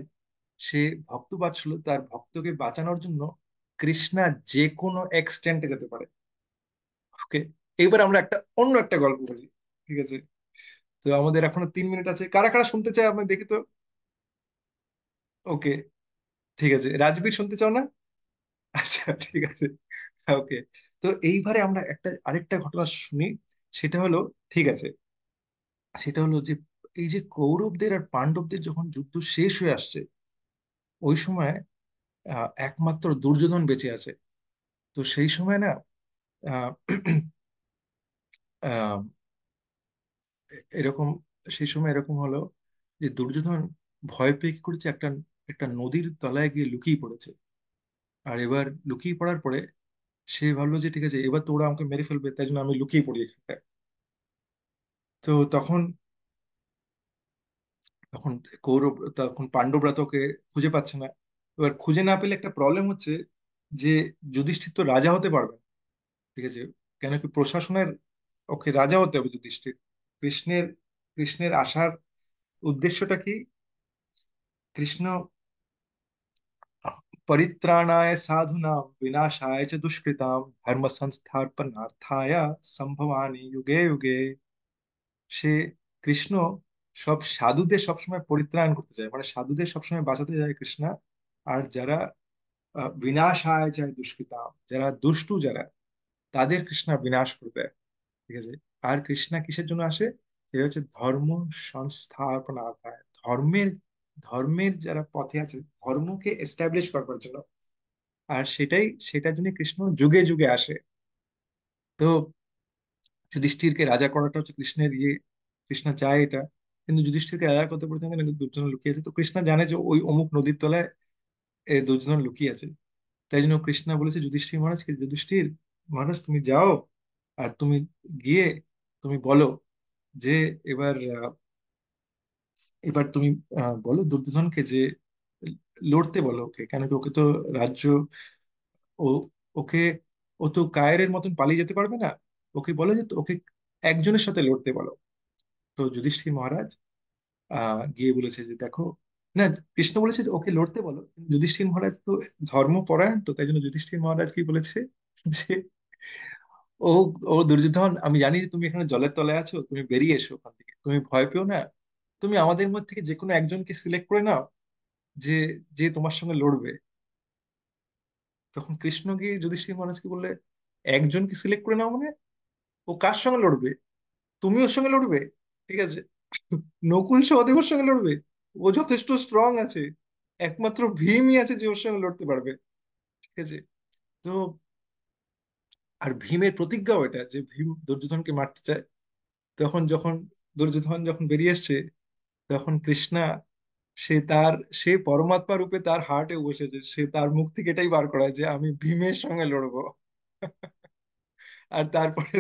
S1: সে ভক্ত বাঁচলো, তার ভক্তকে বাঁচানোর জন্য কৃষ্ণা যে কোনো এক্সটেন্টে যেতে পারে। ওকে, এবার আমরা একটা অন্য একটা গল্প বলি। ঠিক আছে? তো আমাদের এখনো 3 মিনিট আছে, কারা কারা শুনতে চায় আমি দেখি তো। ওকে, ঠিক আছে, রাজবীর শুনতে চাও না? আচ্ছা, ঠিক আছে। ওকে, তো এইবারে আমরা একটা আরেকটা ঘটনা শুনি। সেটা হলো, ঠিক আছে, সেটা হলো যে এই যে কৌরবদের আর পাণ্ডবদের যখন যুদ্ধ শেষ হয়ে আসছে, ওই সময় একমাত্র দুর্যোধন বেঁচে আছে। তো সেই সময় না, আহ, আহ, এরকম, সেই সময় এরকম হলো যে দুর্যোধন ভয় পেয়ে কি করেছে, একটা একটা নদীর তলায় গিয়ে লুকিয়ে পড়েছে। আর এবার লুকিয়ে পড়ার পরে সে ভাবলো যে ঠিক আছে, এবার তো ওরা আমাকে মেরে ফেলবে, তাই জন্য আমি লুকিয়ে পড়ি এখানটায়। তো তখন তখন তখন পাণ্ডবরা তো ওকে খুঁজে পাচ্ছে না। এবার খুঁজে না পেলে একটা প্রবলেম হচ্ছে যে যুধিষ্ঠির তো রাজা হতে পারবে না। ঠিক আছে? কেন কি, প্রশাসনের, ওকে রাজা হতে হবে যুধিষ্ঠির। কৃষ্ণের কৃষ্ণের আসার উদ্দেশ্যটা কি? কৃষ্ণ পরিত্রাণায় সাধুনাম বিনাশায় চ দুষ্কৃতাম ধর্ম সংস্থাপনার্থায় সম্ভবানি যুগে যুগে। সে, কৃষ্ণ সব সাধুদের সবসময় পরিত্রাণ করতে চায়, মানে সাধুদের সবসময় বাঁচাতে যায় কৃষ্ণ। আর যারা বিনাশায় যায় দুষ্কৃতাম, যারা দুষ্টু যারা, তাদের কৃষ্ণ বিনাশ করবে। ঠিক আছে? আর কৃষ্ণা কিসের জন্য আসে? সেটা হচ্ছে ধর্ম সংস্থাপনার্থায়, ধর্মের যারা পথে আছে, ধর্মকে এস্টাবলিশ করবার জন্য। আর সেটার জন্য কৃষ্ণ যুগে যুগে আসে। তো যুধিষ্ঠিরকে রাজা করাটা হচ্ছে কৃষ্ণের ইয়ে, কৃষ্ণ চায় এটা। কিন্তু যুধিষ্ঠিরকে রাজা করতে পারছে না, কিন্তু দুর্যোধন লুকিয়ে আছে। তো কৃষ্ণ জানে যে ওই অমুক নদীর তলায় দুর্যোধন লুকিয়ে আছে। তাই জন্য কৃষ্ণ বলেছে যুধিষ্ঠির মহারাজকে, যুধিষ্ঠির মহারাজ তুমি যাও, আর তুমি গিয়ে তুমি বলো যে এবার এবার তুমি বলো দুর্যোধনকে যে লড়তে বলো ওকে, কেন কি ওকে তো রাজ্য, ও ওকে, ও তো কায়েরের মতন পালিয়ে যেতে পারবে না। ওকে বলো যে ওকে একজনের সাথে লড়তে বলো। তো যুধিষ্ঠির মহারাজ গিয়ে বলেছে যে দেখো, না, কৃষ্ণ বলেছে যে ওকে লড়তে বলো। কিন্তু যুধিষ্ঠির মহারাজ তো ধর্মপরায়ণ, তো তাই জন্য যুধিষ্ঠির মহারাজ কি বলেছে যে ও ও দুর্যোধন, আমি জানি যে তুমি এখানে জলের তলায় আছো, তুমি বেরিয়ে এসো ওখান থেকে, তুমি ভয় পেও না। তুমি আমাদের মধ্যে থেকে যে কোনো একজনকে সিলেক্ট করে নাও, যে যে তোমার সঙ্গে লড়বে। তখন কৃষ্ণ গিয়ে যুধিষ্ঠির মহারাজকে বললে, একজনকে সিলেক্ট করে নাও মানে, ও কার সঙ্গে লড়বে? তুমি ওর সঙ্গে লড়বে? ঠিক আছে? নকুল সহদেবের সঙ্গে লড়বে? ও যথেষ্ট স্ট্রং আছে, একমাত্র ভীমই আছে যে ওর সঙ্গে লড়তে পারবে। ঠিক আছে? তো আর ভীমের প্রতিজ্ঞাও এটা যে ভীম দুর্যোধনকে মারতে চায়। তখন যখন দুর্যোধন যখন বেরিয়ে এসছে, তখন কৃষ্ণা, সে তার, সে পরমাত্মা রূপে তার হার্টে বসেছে, সে তার মুখ থেকে এটাই বার করায় যে আমি ভীমের সঙ্গে লড়বো। আর তারপরে,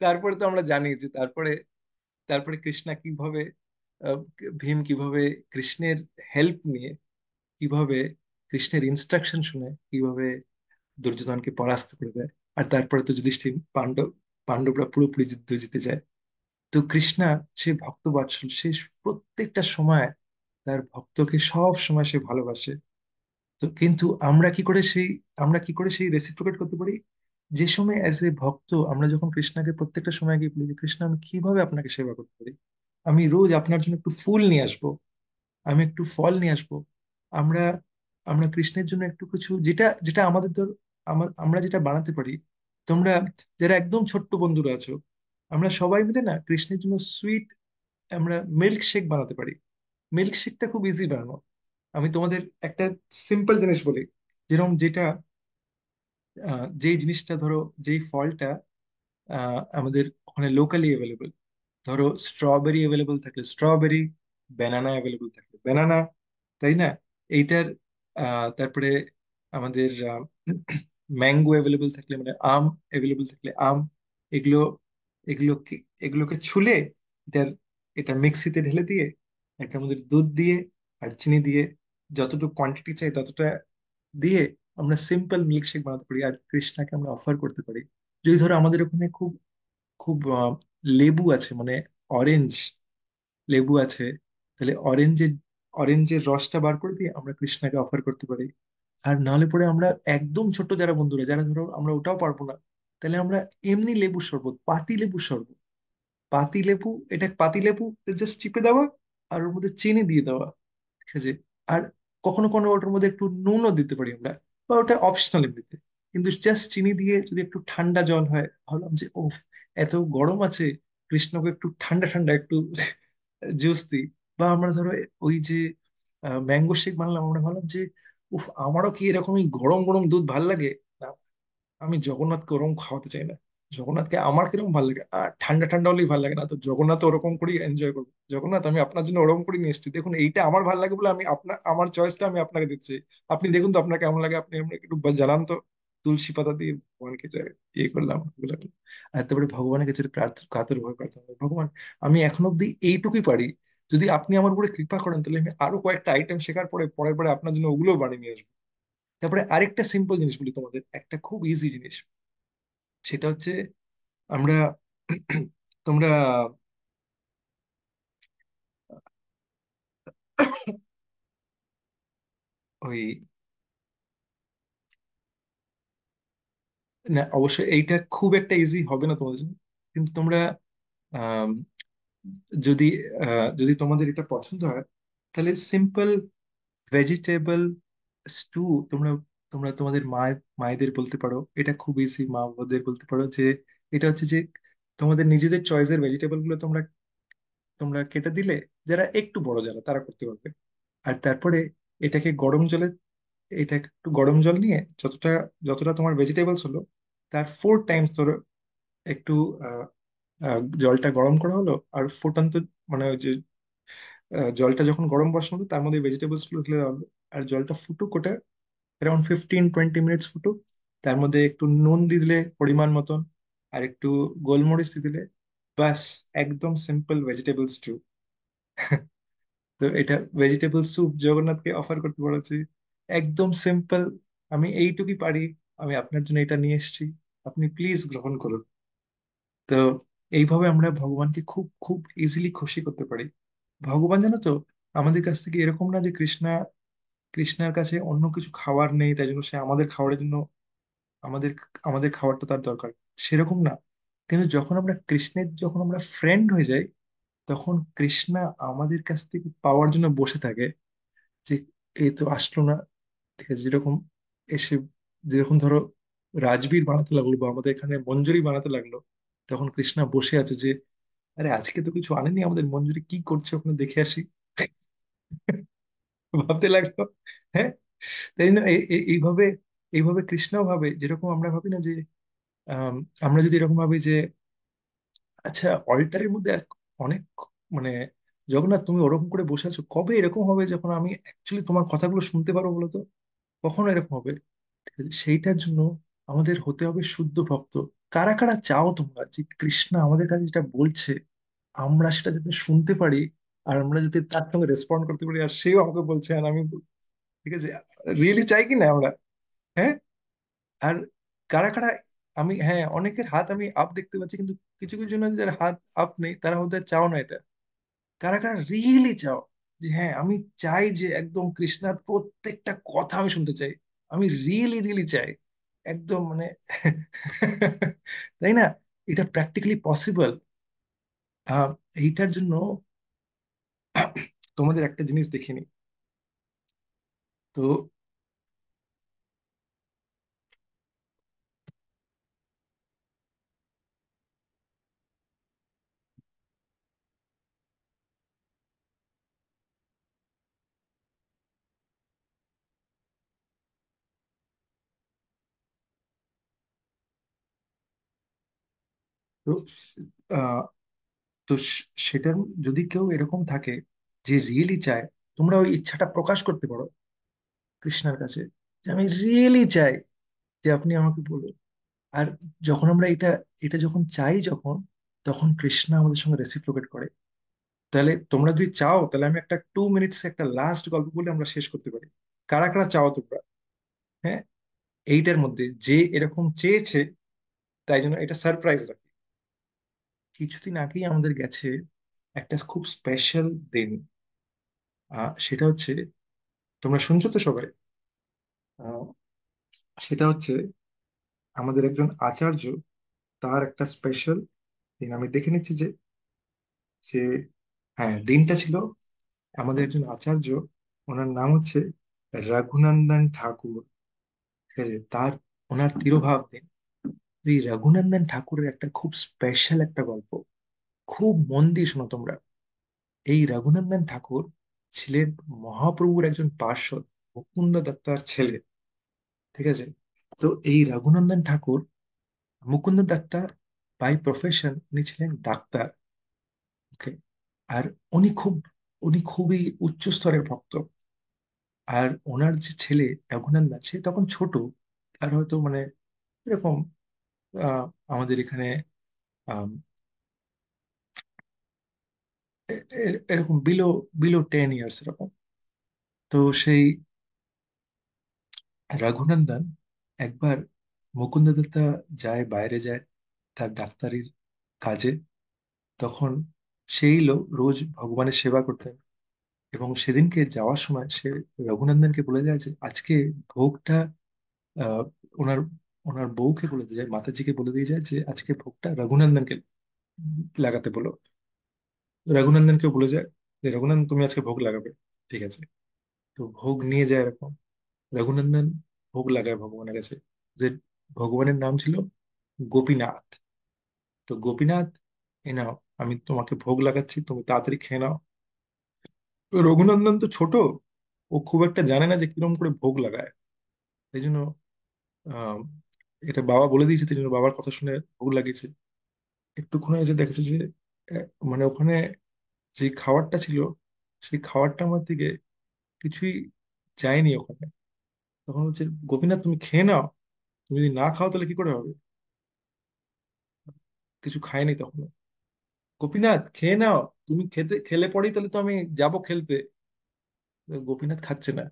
S1: তারপরে তো আমরা জানি যে তারপরে, তারপরে কৃষ্ণা কিভাবে, আহ, ভীম কিভাবে কৃষ্ণের হেল্প নিয়ে, কিভাবে কৃষ্ণের ইনস্ট্রাকশন শুনে কিভাবে দুর্যোধনকে পরাস্ত করে দেয়। আর তারপরে তো যুধিষ্ঠির, পাণ্ডবরা পুরোপুরি যুদ্ধ জিতে যায়। তো কৃষ্ণা, সে ভক্ত বাৎসল, সে প্রত্যেকটা সময় তার ভক্তকে সব সময় সে ভালোবাসে। তো কিন্তু আমরা কি করে সেই রেসিপ্রোকেট করতে পারি? যে সময় অ্যাজ এ ভক্ত আমরা যখন কৃষ্ণাকে প্রত্যেকটা সময় গিয়ে বলি যে কৃষ্ণ আমি কিভাবে আপনাকে সেবা করতে পারি, আমি রোজ আপনার জন্য একটু ফুল নিয়ে আসবো, আমি একটু ফল নিয়ে আসবো। আমরা আমরা কৃষ্ণের জন্য একটু কিছু, যেটা যেটা আমাদের ধর, আমরা যেটা বানাতে পারি। তোমরা যারা একদম ছোট্ট বন্ধুরা আছো, আমরা সবাই মিলে না কৃষ্ণের জন্য সুইট, আমরা মিল্ক শেক বানাতে পারি। মিল্ক শেকটা খুব ইজি বানানো। আমি তোমাদের একটা সিম্পল জিনিস বলি, যেরকম যেটা, যেই জিনিসটা ধরো, যেই ফলটা আমাদের ওখানে লোকালি অ্যাভেলেবল, ধরো স্ট্রবেরি অ্যাভেলেবল থাকলে স্ট্রবেরি, ব্যানানা অ্যাভেলেবল থাকলে ব্যানানা, তাই না? এইটার তারপরে আমাদের ম্যাঙ্গো অ্যাভেলেবল থাকলে, মানে আম অ্যাভেলেবল থাকলে আম, এগুলো, এগুলোকে এগুলোকে ছুলে, এটার, এটা মিক্সিতে ঢেলে দিয়ে, একটা আমাদের দুধ দিয়ে আর চিনি দিয়ে, যতটুকু কোয়ান্টিটি চাই ততটা দিয়ে আমরা সিম্পল মিল্কশেক বানাতে পারি, আর কৃষ্ণাকে আমরা অফার করতে পারি। যদি ধরো আমাদের ওখানে খুব খুব লেবু আছে, মানে অরেঞ্জ লেবু আছে, তাহলে অরেঞ্জের রসটা বার করে দিয়ে আমরা কৃষ্ণাকে অফার করতে পারি। আর নাহলে পরে আমরা একদম ছোট্ট যারা বন্ধুরা, যারা ধরো আমরা ওটাও পারবো না, তাহলে আমরা এমনি লেবু শরবত, পাতি লেবু শরবত, পাতি লেবু, এটা পাতি লেবু জাস্ট চিপে দেওয়া, আর ওর মধ্যে চিনি দিয়ে দেওয়া, ঠিক আছে? আর কখনো কখনো ওটার মধ্যে একটু নুনও দিতে পারি আমরা, বা ওটা অপশনাল এমনিতে। কিন্তু জাস্ট চিনি দিয়ে যদি একটু ঠান্ডা জল হয়, ভাবলাম যে ও, এত গরম আছে, কৃষ্ণকে একটু ঠান্ডা ঠান্ডা একটু জুস দিই। বা আমরা ধরো ওই যে ম্যাঙ্গো শেক বানালাম, আমরা ভাবলাম যে উফ, আমারও কি এরকমই গরম গরম দুধ ভাল লাগে। না, আমি জগন্নাথকে ওরকম খাওয়াতে চাই না। জগন্নাথকে আমার কিরকম ভালো লাগে, আর ঠান্ডা ঠান্ডা হলেই ভালো লাগে না, তো জগন্নাথ ওরকম করেই এনজয় করবো। জগন্নাথ, আমি আপনার জন্য ওরকম করে নিয়ে এসেছি, দেখুন এইটা আমার ভালো লাগে বলে আমি আপনার, আমার চয়েসটা আমি আপনাকে দিচ্ছি। আপনি দেখুন তো আপনার কেমন লাগে, আপনি আমাকে একটু জানান তো। তুলসী পাতা দিয়ে ভগবানকে এটা ইয়ে করলাম, এগুলো করলাম। আর তারপরে ভগবানের কাছে কাতর ভাবে প্রার্থনা করি, ভগবান আমি এখন অব্দি এইটুকুই পারি, যদি আপনি আমার উপরে কৃপা করেন তাহলে আমি আরো কয়েকটা আইটেম শেখার পরে পরের পরে আপনার জন্য ওগুলো বানিয়ে নিয়ে আসবো। তারপরে আরেকটা সিম্পল জিনিস বলি তোমাদের, একটা খুব ইজি জিনিস, সেটা হচ্ছে আমরা তোমরা ওই, না অবশ্যই এইটা খুব একটা ইজি হবে না তোমাদের জন্য, কিন্তু তোমরা আম, যদি যদি তোমাদের এটা পছন্দ হয়, তাহলে সিম্পল ভেজিটেবল স্টু, তোমরা তোমরা তোমাদের মায়েদের বলতে পারো, এটা খুব ইজি, মা বাবাদের বলতে পারো যে এটা হচ্ছে যে তোমাদের নিজেদের চয়েসের ভেজিটেবল গুলো তোমরা তোমরা কেটে দিলে, যারা একটু বড় যারা তারা করতে পারবে। আর তারপরে এটাকে গরম জলে, এটা একটু গরম জল নিয়ে যতটা, যতটা তোমার ভেজিটেবলস হলো তার 4 টাইমস ধরো একটু আহ, জলটা গরম করা হলো, আর ফুটন্ত, মানে ওই যে জলটা যখন গরম বসানো হলো তার মধ্যে ভেজিটেবলস গুলো ঢেলে দেওয়া হলো। আর জলটা ফুটুক, ওটা অ্যারাউন্ড 15-20 মিনিটস ফুটুক, তার মধ্যে একটু নুন দিয়ে দিলে পরিমাণ মতন, আর একটু গোলমরিচ দিয়ে দিলে, বাস, একদম সিম্পল ভেজিটেবল স্টু। তো এটা ভেজিটেবল স্যুপ জগন্নাথকে অফার করতে পারছি, একদম সিম্পল। আমি এইটুকুই পারি, আমি আপনার জন্য এটা নিয়ে এসেছি, আপনি প্লিজ গ্রহণ করুন। তো এইভাবে আমরা ভগবানকে খুব খুব ইজিলি খুশি করতে পারি। ভগবান জানো তো, আমাদের কাছ থেকে এরকম না যে কৃষ্ণার কাছে অন্য কিছু খাবার নেই তাই জন্য সে আমাদের খাবারের জন্য, আমাদের আমাদের খাবারটা তার দরকার, সেরকম না। কিন্তু যখন আমরা ফ্রেন্ড হয়ে যাই, তখন কৃষ্ণা আমাদের কাছ থেকে পাওয়ার জন্য বসে থাকে, যে এই তো আসলো না, ঠিক আছে, যেরকম এসে, যেরকম ধরো রাজবীর বানাতে লাগলো বা আমাদের এখানে মঞ্জুরি বানাতে লাগলো, তখন কৃষ্ণা বসে আছে যে আরে আজকে তো কিছু আনেনি আমাদের মঞ্জুরি, কি করছে ওখানে দেখে আসি, ভাবতে লাগলো। হ্যাঁ, তাই না? এইভাবে, এইভাবে কৃষ্ণও ভাবে, যেরকম আমরা ভাবি না যে আম, আমরা যদি এরকম ভাবি যে আচ্ছা অল্টারের মধ্যে অনেক, মানে জগন্নাথ তুমি ওরকম করে বসে আছো, কবে এরকম হবে যখন আমি অ্যাকচুয়ালি তোমার কথাগুলো শুনতে পারবো বলো তো, কখনো এরকম হবে? ঠিক আছে? সেইটার জন্য আমাদের হতে হবে শুদ্ধ ভক্ত। কারা কারা চাও তোমরা যে কৃষ্ণ আমাদের কাছে যেটা বলছে আমরা সেটা যাতে শুনতে পারি, আর আমরা যাতে তার সঙ্গে রেসপন্ড করতে পারি, আর সেও আমাকে বলছে আর আমি ঠিক আছে, রিয়েলি চাই কি না আমরা? হ্যাঁ। আর কারা কারা, আমি হ্যাঁ অনেকের হাত আমি আপ দেখতে পাচ্ছি, কিন্তু কিছু কিছু জন যাদের হাত আপ নেই তারা হয়তো চাও না এটা। কারা কারা রিয়েলি চাও যে হ্যাঁ আমি চাই যে একদম কৃষ্ণার প্রত্যেকটা কথা আমি শুনতে চাই, আমি রিয়েলি রিয়েলি চাই একদম মানে তাই না? এটা প্র্যাকটিক্যালি পসিবল। এইটার জন্য তোমাদের একটা জিনিস দেখিনি। তো তো আহ, তো সেটার যদি কেউ এরকম থাকে যে রিয়েলি চায়, তোমরা ওই ইচ্ছাটা প্রকাশ করতে পারো কৃষ্ণার কাছে যে আমি রিয়েলি চাই যে আপনি আমাকে বলুন। আর যখন আমরা এটা এটা যখন চাই যখন, তখন কৃষ্ণ আমাদের সঙ্গে রেসিপ্রোকেট করে। তাহলে তোমরা যদি চাও তাহলে আমি একটা 2 মিনিটস একটা লাস্ট গল্প বলে আমরা শেষ করতে পারি। কারা কারা চাও তোমরা? হ্যাঁ, এইটার মধ্যে যে এরকম চেয়েছে, তাই জন্য এটা সারপ্রাইজ রাখি। কিছুদিন আগেই আমাদের গেছে একটা খুব স্পেশাল দিন। সেটা হচ্ছে, তোমরা শুনছো তো সবাই? আহ, সেটা হচ্ছে আমাদের একজন আচার্য, তার একটা স্পেশাল দিন আমি দেখে নিচ্ছি যে হ্যাঁ দিনটা ছিল আমাদের একজন আচার্য, ওনার নাম হচ্ছে রঘুনন্দন ঠাকুর। ঠিক আছে, ওনার তিরোভাব দিন। এই রঘুনন্দন ঠাকুরের একটা খুব স্পেশাল একটা গল্প, খুব মন দিয়ে শোনো তোমরা। এই রঘুনন্দন ঠাকুর ছিলেন মহাপ্রভুর একজন পার্ষদ, মুকুন্দ দত্তার ছেলে। ঠিক আছে, তো এই রঘুনন্দন ঠাকুর, মুকুন্দ দত্তা বাই প্রফেশন উনি ছিলেন ডাক্তার। ওকে। আর উনি খুব উনি খুবই উচ্চ স্তরের ভক্ত। আর ওনার যে ছেলে রঘুনন্দন, সে তখন ছোট, তার হয়তো মানে এরকম আহ, আমাদের এখানে আম, এরকম বিলো বিলো 10 ইয়ার্স এরকম। তো সেই রঘুনন্দন একবার, মুকুন্দ দত্তা যায় বাইরে যায় তার ডাক্তারির কাজে, তখন সেই লোক রোজ ভগবানের সেবা করতেন। এবং সেদিনকে যাওয়ার সময় সে রঘুনন্দনকে বলে যায় যে আজকে ভোগটা আহ, ওনার ওনার বউকে বলে দিয়ে যায়, মাতাজিকে বলে দিয়ে যায় যে আজকে ভোগটা রঘুনন্দনকে লাগাতে বলো। রঘুনন্দনকেও বলে যায় যে রঘুনন্দন তুমি আজকে ভোগ লাগাবে। ঠিক আছে, তো ভোগ নিয়ে যায় এরকম। রঘুনন্দন ভোগ লাগায় ভগবানের কাছে। যে ভগবানের নাম ছিল গোপীনাথ। তো গোপীনাথ, এ নাও, আমি তোমাকে ভোগ লাগাচ্ছি, তুমি তাড়াতাড়ি খেয়ে নাও। তো রঘুনন্দন তো ছোট, ও খুব একটা জানে না যে কিরম করে ভোগ লাগায়। এই জন্য আহ এটা বাবা বলে দিয়েছে, সেই জন্য বাবার কথা শুনে ভোগ লাগিয়েছে। একটুক্ষণ এসে দেখেছে যে মানে ওখানে যে খাবারটা ছিল, সেই খাবারটা আমার দিকে কিছুই যায়নি ওখানে। তখন বলছে গোপীনাথ তুমি খেয়ে নাও, তুমি যদি না খাও তাহলে কি করে হবে। কিছু খায়নি তখন। গোপীনাথ খেয়ে নাও, তুমি খেলে পরেই তাহলে তো আমি যাব খেলতে। গোপীনাথ খাচ্ছে না।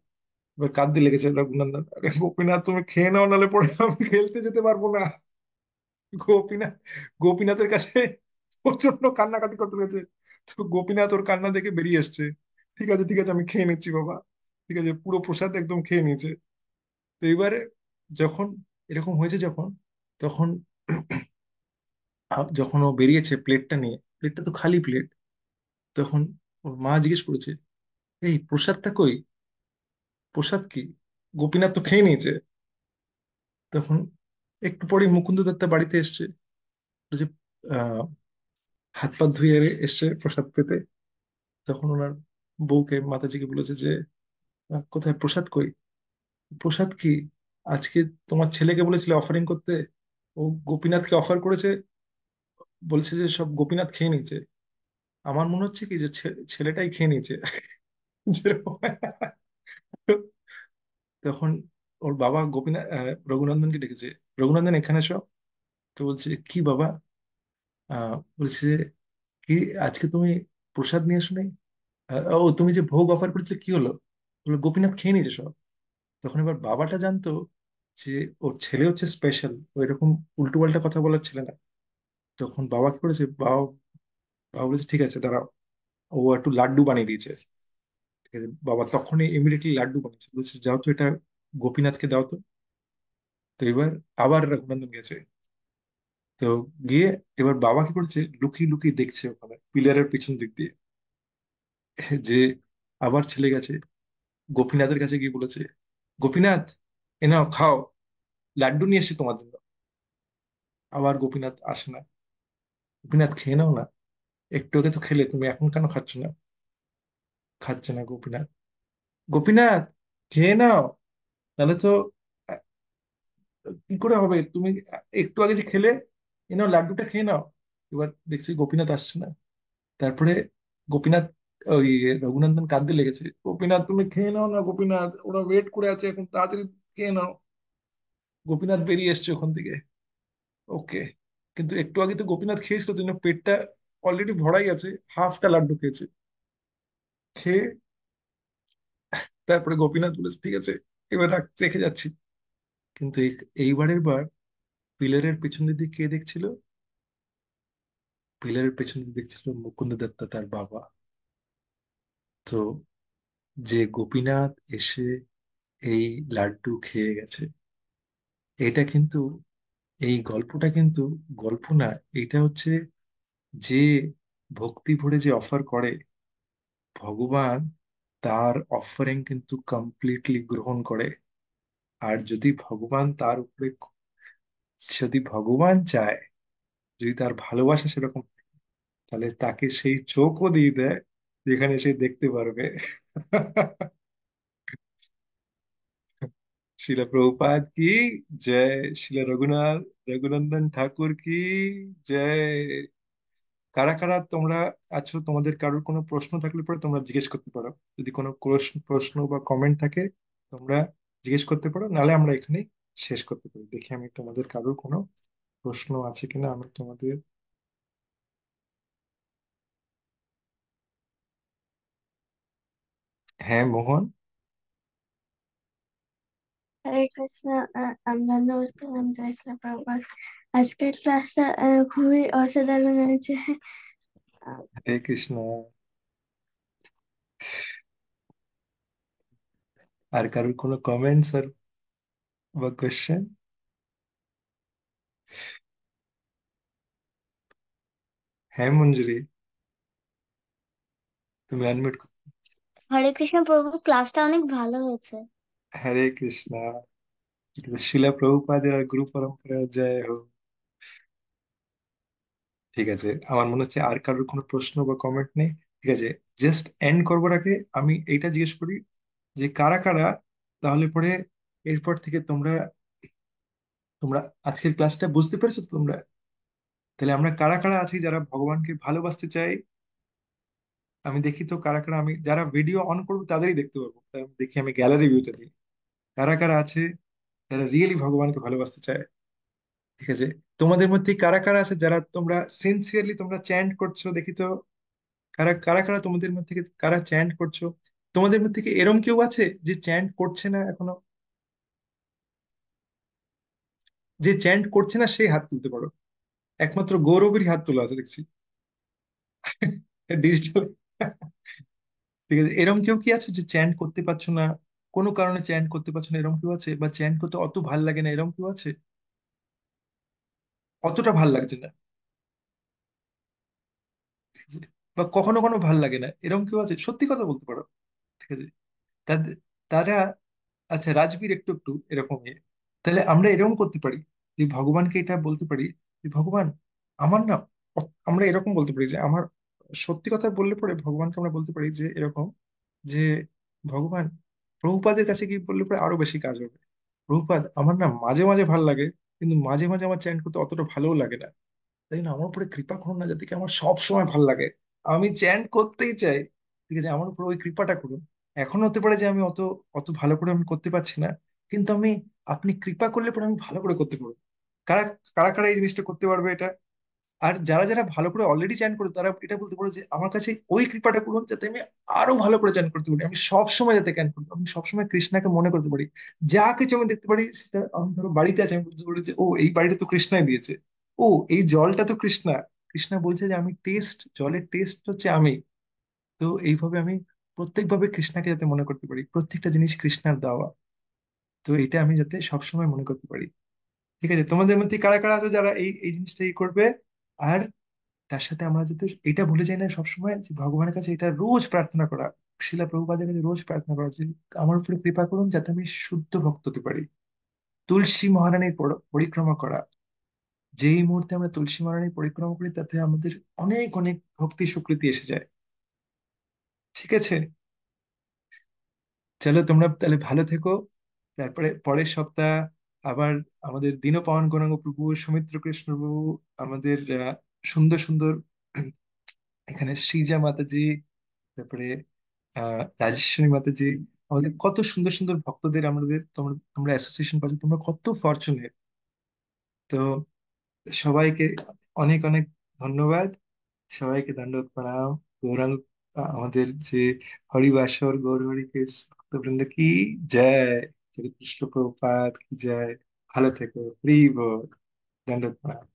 S1: এবার কাঁদতে লেগেছে রঘুনন্দন, আরে গোপীনাথ তুমি খেয়ে নাও নাহলে পরে আমি খেলতে যেতে পারবো না। গোপীনাথ গোপীনাথের কাছে প্রচন্ড কান্নাকাটি করতে গেছে। তো গোপীনাথ ওর কান্না দেখে বেরিয়ে এসছে। ঠিক আছে ঠিক আছে আমি খেয়ে নিচ্ছি বাবা। ঠিক আছে, পুরো প্রসাদ একদম খেয়ে নিয়েছে। তো এবারে যখন এরকম হয়েছে যখন, তখন যখন ও বেরিয়েছে প্লেটটা নিয়ে, প্লেটটা তো খালি প্লেট। তখন ওর মা জিজ্ঞেস করেছে, এই প্রসাদটা কই? প্রসাদ কি? গোপীনাথ তো খেয়ে নিয়েছে। তখন একটু পরে মুকুন্দ দত্তা বাড়িতে এসছে। বলছে আহ হাত পা ধুয়ে এসছে প্রসাদ পেতে। তখন ওনার বউকে মাতাজিকে বলেছে যে কোথায় প্রসাদ কই? প্রসাদ কি? আজকে তোমার ছেলেকে বলেছিলে অফারিং করতে, ও গোপীনাথকে অফার করেছে, বলছে যে সব গোপীনাথ খেয়ে নিয়েছে। আমার মনে হচ্ছে কি যে ছেলেটাই খেয়ে নিয়েছে। যেরকম। তখন ওর বাবা গোপীনাথ রঘুনন্দনকে ডেকেছে, রঘুনন্দন এখানে এসো। তো বলছে কি বাবা, বলছে কি আজকে তুমি প্রসাদ নিয়ে এসো নাই? ও তুমি যে ভোগ অফার করেছিলে কি হলো? বললো গোপীনাথ খেয়ে নিয়েছে সব। তখন এবার বাবাটা জানতো যে ওর ছেলে হচ্ছে স্পেশাল, ওই রকম উল্টো পাল্টা কথা বলার ছেলে না। তখন বাবা কি করেছে, বাবা বাবা বলেছে ঠিক আছে দাঁড়াও, ও একটু লাড্ডু বানিয়ে দিয়েছে। ঠিক আছে, বাবা তখনই ইমিডিয়েটলি লাড্ডু বানিয়েছে, বলছে যাও তো এটা গোপীনাথকে দাও তো। তো এবার আবার রঘুনন্দন গেছে। তো গিয়ে এবার বাবা কি করছে, লুকিয়ে লুকিয়ে দেখছে ওখানে পিলারের পিছন দিক দিয়ে যে আবার ছেলে গেছে, গোপীনাথের কাছে গিয়ে বলেছে, গোপীনাথ এ নাও খাও, লাড্ডু নিয়ে এসেছি তোমার জন্য। আবার গোপীনাথ আসে না। গোপীনাথ খেয়ে নাও না, একটু আগে তো খেলে, তুমি এখন কেন খাচ্ছ না? খাচ্ছে না গোপীনাথ। গোপীনাথ খেয়ে নাও, তাহলে তো আহ, কি করে হবে, তুমি একটু আগে যে খেলে, এ নাও লাড্ডুটা খেয়ে নাও। এবার দেখছি গোপীনাথ আসছে না। তারপরে গোপীনাথ, ওই রঘুনন্দন কাঁদতে লেগেছে, গোপীনাথ তুমি খেয়ে নাও না, গোপীনাথ ওরা ওয়েট করে আছে এখন, তাড়াতাড়ি খেয়ে নাও। গোপীনাথ বেরিয়ে এসছে ওখান থেকে। ওকে, কিন্তু একটু আগে তো গোপীনাথ খেয়েছিল, জন্য পেটটা অলরেডি ভরাই আছে, হাফটা লাড্ডু খেয়েছে। খেয়ে তারপরে গোপীনাথ বলেছে ঠিক আছে এবার রেখে যাচ্ছি। কিন্তু এইবারের বার পিলারের পেছন দিকে কে দেখছিল? পিলারের পেছন দিকে দেখছিল মুকুন্দ দত্ত, তার বাবা। তো যে গোপীনাথ এসে এই লাড্ডু খেয়ে গেছে, এটা কিন্তু, এই গল্পটা কিন্তু গল্প না, এটা হচ্ছে যে ভক্তি ভরে যে অফার করে ভগবান, তার অফারিং কিন্তু কমপ্লিটলি গ্রহণ করে। আর যদি ভগবান তার উপরে, যদি ভগবান চায়, যদি তার ভালোবাসা সেরকম, তাহলে তাকে সেই চোখও দিয়ে দেয় যেখানে সে দেখতে পারবে। শিলা প্রভুপাদ কি জয়, শিলা রঘুনন্দন ঠাকুর কি জয়। কারা কারা তোমরা আছো, তোমাদের কারোর কোনো প্রশ্ন থাকলে পরে তোমরা জিজ্ঞেস করতে পারো। যদি কোনো প্রশ্ন বা কমেন্ট থাকে তোমরা জিজ্ঞেস করতে পারো, নাহলে আমরা এখানেই শেষ করতে পারি। দেখি আমি তোমাদের কারোর কোনো প্রশ্ন আছে কিনা, আমি তোমাদের। হ্যাঁ মোহন।
S2: হরে কৃষ্ণ। আমি ধন্যবাদ প্রণাম চাইছিলাম প্রভুপাদ। আজকের ক্লাসটা খুবই অসাধারণ হয়েছে। আহ,
S1: হরে কৃষ্ণ। আর কারোর কোনো কমেন্টস আর বা কোয়েশ্চেন? হ্যাঁ মঞ্জুরি, তুমি আনমিউট।
S2: হরে কৃষ্ণ প্রভু, ক্লাসটা অনেক ভালো হয়েছে।
S1: হরে কৃষ্ণ। শিলা প্রভুপাদের আর গুরু পরম্পরা জয় হোক। ঠিক আছে, আমার মনে হচ্ছে আর কারোর কোনো প্রশ্ন বা কমেন্ট নেই। ঠিক আছে, জাস্ট এন্ড করবার আগে আমি এইটা জিজ্ঞেস করি যে কারা কারা, তাহলে পরে এরপর থেকে তোমরা তোমরা আজকের ক্লাসটা বুঝতে পেরেছো তো তোমরা? তাহলে আমরা কারা কারা আছি যারা ভগবানকে ভালোবাসতে চাই? আমি দেখি তো কারা কারা, আমি যারা ভিডিও অন করবো তাদেরই দেখতে পারবো, তাই আমি দেখি, আমি গ্যালারি ভিউতে দিই কারা কারা আছে যারা রিয়েলি ভগবানকে ভালোবাসতে চায়। ঠিক আছে, তোমাদের মধ্যে কারা কারা আছে যারা তোমরা সিনসিয়ারলি তোমরা চ্যান্ট করছো, দেখি তো। কারা কারা কারা তোমাদের মধ্যে থেকে কারা চ্যান্ট করছো? তোমাদের মধ্যে থেকে এরম কেউ আছে যে চ্যান্ট করছে না এখনো? যে চ্যান্ট করছে না সেই হাত তুলতে পারো। একমাত্র গৌরবেরই হাত তোলা আছে দেখছি ডিজিটাল। ঠিক আছে, এরম কেউ কি আছে যে চ্যান্ট করতে পারছো না, কোনো কারণে চ্যান্ট করতে পারছো না, এরম কেউ আছে? বা চ্যান্ট করতে অত ভাল লাগে না, এরম কেউ আছে? অতটা ভাল লাগছে না, ঠিক আছে? বা কখনো কখনো ভাল লাগে না, এরম কেউ আছে? সত্যি কথা বলতে পারো। ঠিক আছে, তাদের, তারা, আচ্ছা রাজবীর একটু একটু এরকম তাহলে আমরা এরকম করতে পারি যে ভগবানকে এটা বলতে পারি যে ভগবান আমার না, আমরা এরকম বলতে পারি যে আমার, সত্যি কথা বললে পরে ভগবানকে আমরা বলতে পারি যে এরকম, যে ভগবান, প্রভুপাদের কাছে গিয়ে বললে পরে আরো বেশি কাজ হবে। প্রভুপাদ আমার না মাঝে মাঝে ভাল লাগে, কিন্তু মাঝে মাঝে আমার চ্যান্ট করতে অতটা ভালোও লাগে না, তাই না আমার উপরে কৃপা করুন না, যাতে কি আমার সব সময় ভাল লাগে, আমি চ্যান্ট করতেই চাই। ঠিক আছে, আমার উপর ওই কৃপাটা করুন। এখন হতে পারে যে আমি অত অত ভালো করে আমি করতে পারছি না, কিন্তু আমি, আপনি কৃপা করলে পরে আমি ভালো করে করতে পারবো। কারা কারা কারা এই জিনিসটা করতে পারবে এটা? আর যারা যারা ভালো করে অলরেডি চ্যান করে তারা এটা বলতে পারো যে আমার কাছে ওই কৃপাটা করুন যাতে আমি আরো ভালো করে চ্যান করতে পারি, আমি সব সময় যাতে জ্ঞান করতে আমি সবসময় কৃষ্ণাকে মনে করতে পারি। যা কিছু আমি দেখতে পারি সেটা, আমি ধরো বাড়িতে আছে, আমি বুঝতে পারি যে ও এই বাড়িটা তো কৃষ্ণাই দিয়েছে, ও এই জলটা তো কৃষ্ণা, কৃষ্ণা বলছে যে আমি টেস্ট, জলের টেস্ট হচ্ছে আমি। তো এইভাবে আমি প্রত্যেকভাবে কৃষ্ণাকে যাতে মনে করতে পারি, প্রত্যেকটা জিনিস কৃষ্ণার দেওয়া। তো এটা আমি যাতে সবসময় মনে করতে পারি। ঠিক আছে, তোমাদের মধ্যে কারা কারা আছো যারা এই এই জিনিসটাই করবে? আর তার সাথে আমরা যাতে এটা ভুলে যাই না সবসময় যে ভগবানের কাছে এটা রোজ প্রার্থনা করা, শিলা প্রভুপাদের কাছে রোজ প্রার্থনা করা যে আমার উপরে কৃপা করুন যাতে আমি শুদ্ধ ভক্ত হতে পারি। তুলসী মহারানীর পরিক্রমা করা, যেই মুহূর্তে আমরা তুলসী মহারানীর পরিক্রমা করি তাতে আমাদের অনেক অনেক ভক্তি স্বীকৃতি এসে যায়। ঠিক আছে, চলো তোমরা তাহলে ভালো থেকো। তারপরে পরের সপ্তাহ আবার আমাদের দীনপাবন গৌরাঙ্গ প্রভু, সৌমিত্র কৃষ্ণ প্রভু, আমাদের সুন্দর সুন্দর এখানে শ্রীজা মাতাজি, তারপরে রাজেশ্বরী মাতাজি, আমাদের কত সুন্দর সুন্দর ভক্তদের আমাদের তোমরা তোমরা অ্যাসোসিয়েশন পাচ্ছ, তোমরা কত ফরচুনেট। তো সবাইকে অনেক অনেক ধন্যবাদ, সবাইকে দণ্ডবত প্রণাম। গৌরাঙ্গ আমাদের যে হরিবাসর গৌর হরি কিডস ভক্তবৃন্দ কি জয়, জগৎ কৃষ্ণ প্রভুপাদ কি জয়। ভালো থেকো, হরি বল, দণ্ডবত প্রণাম।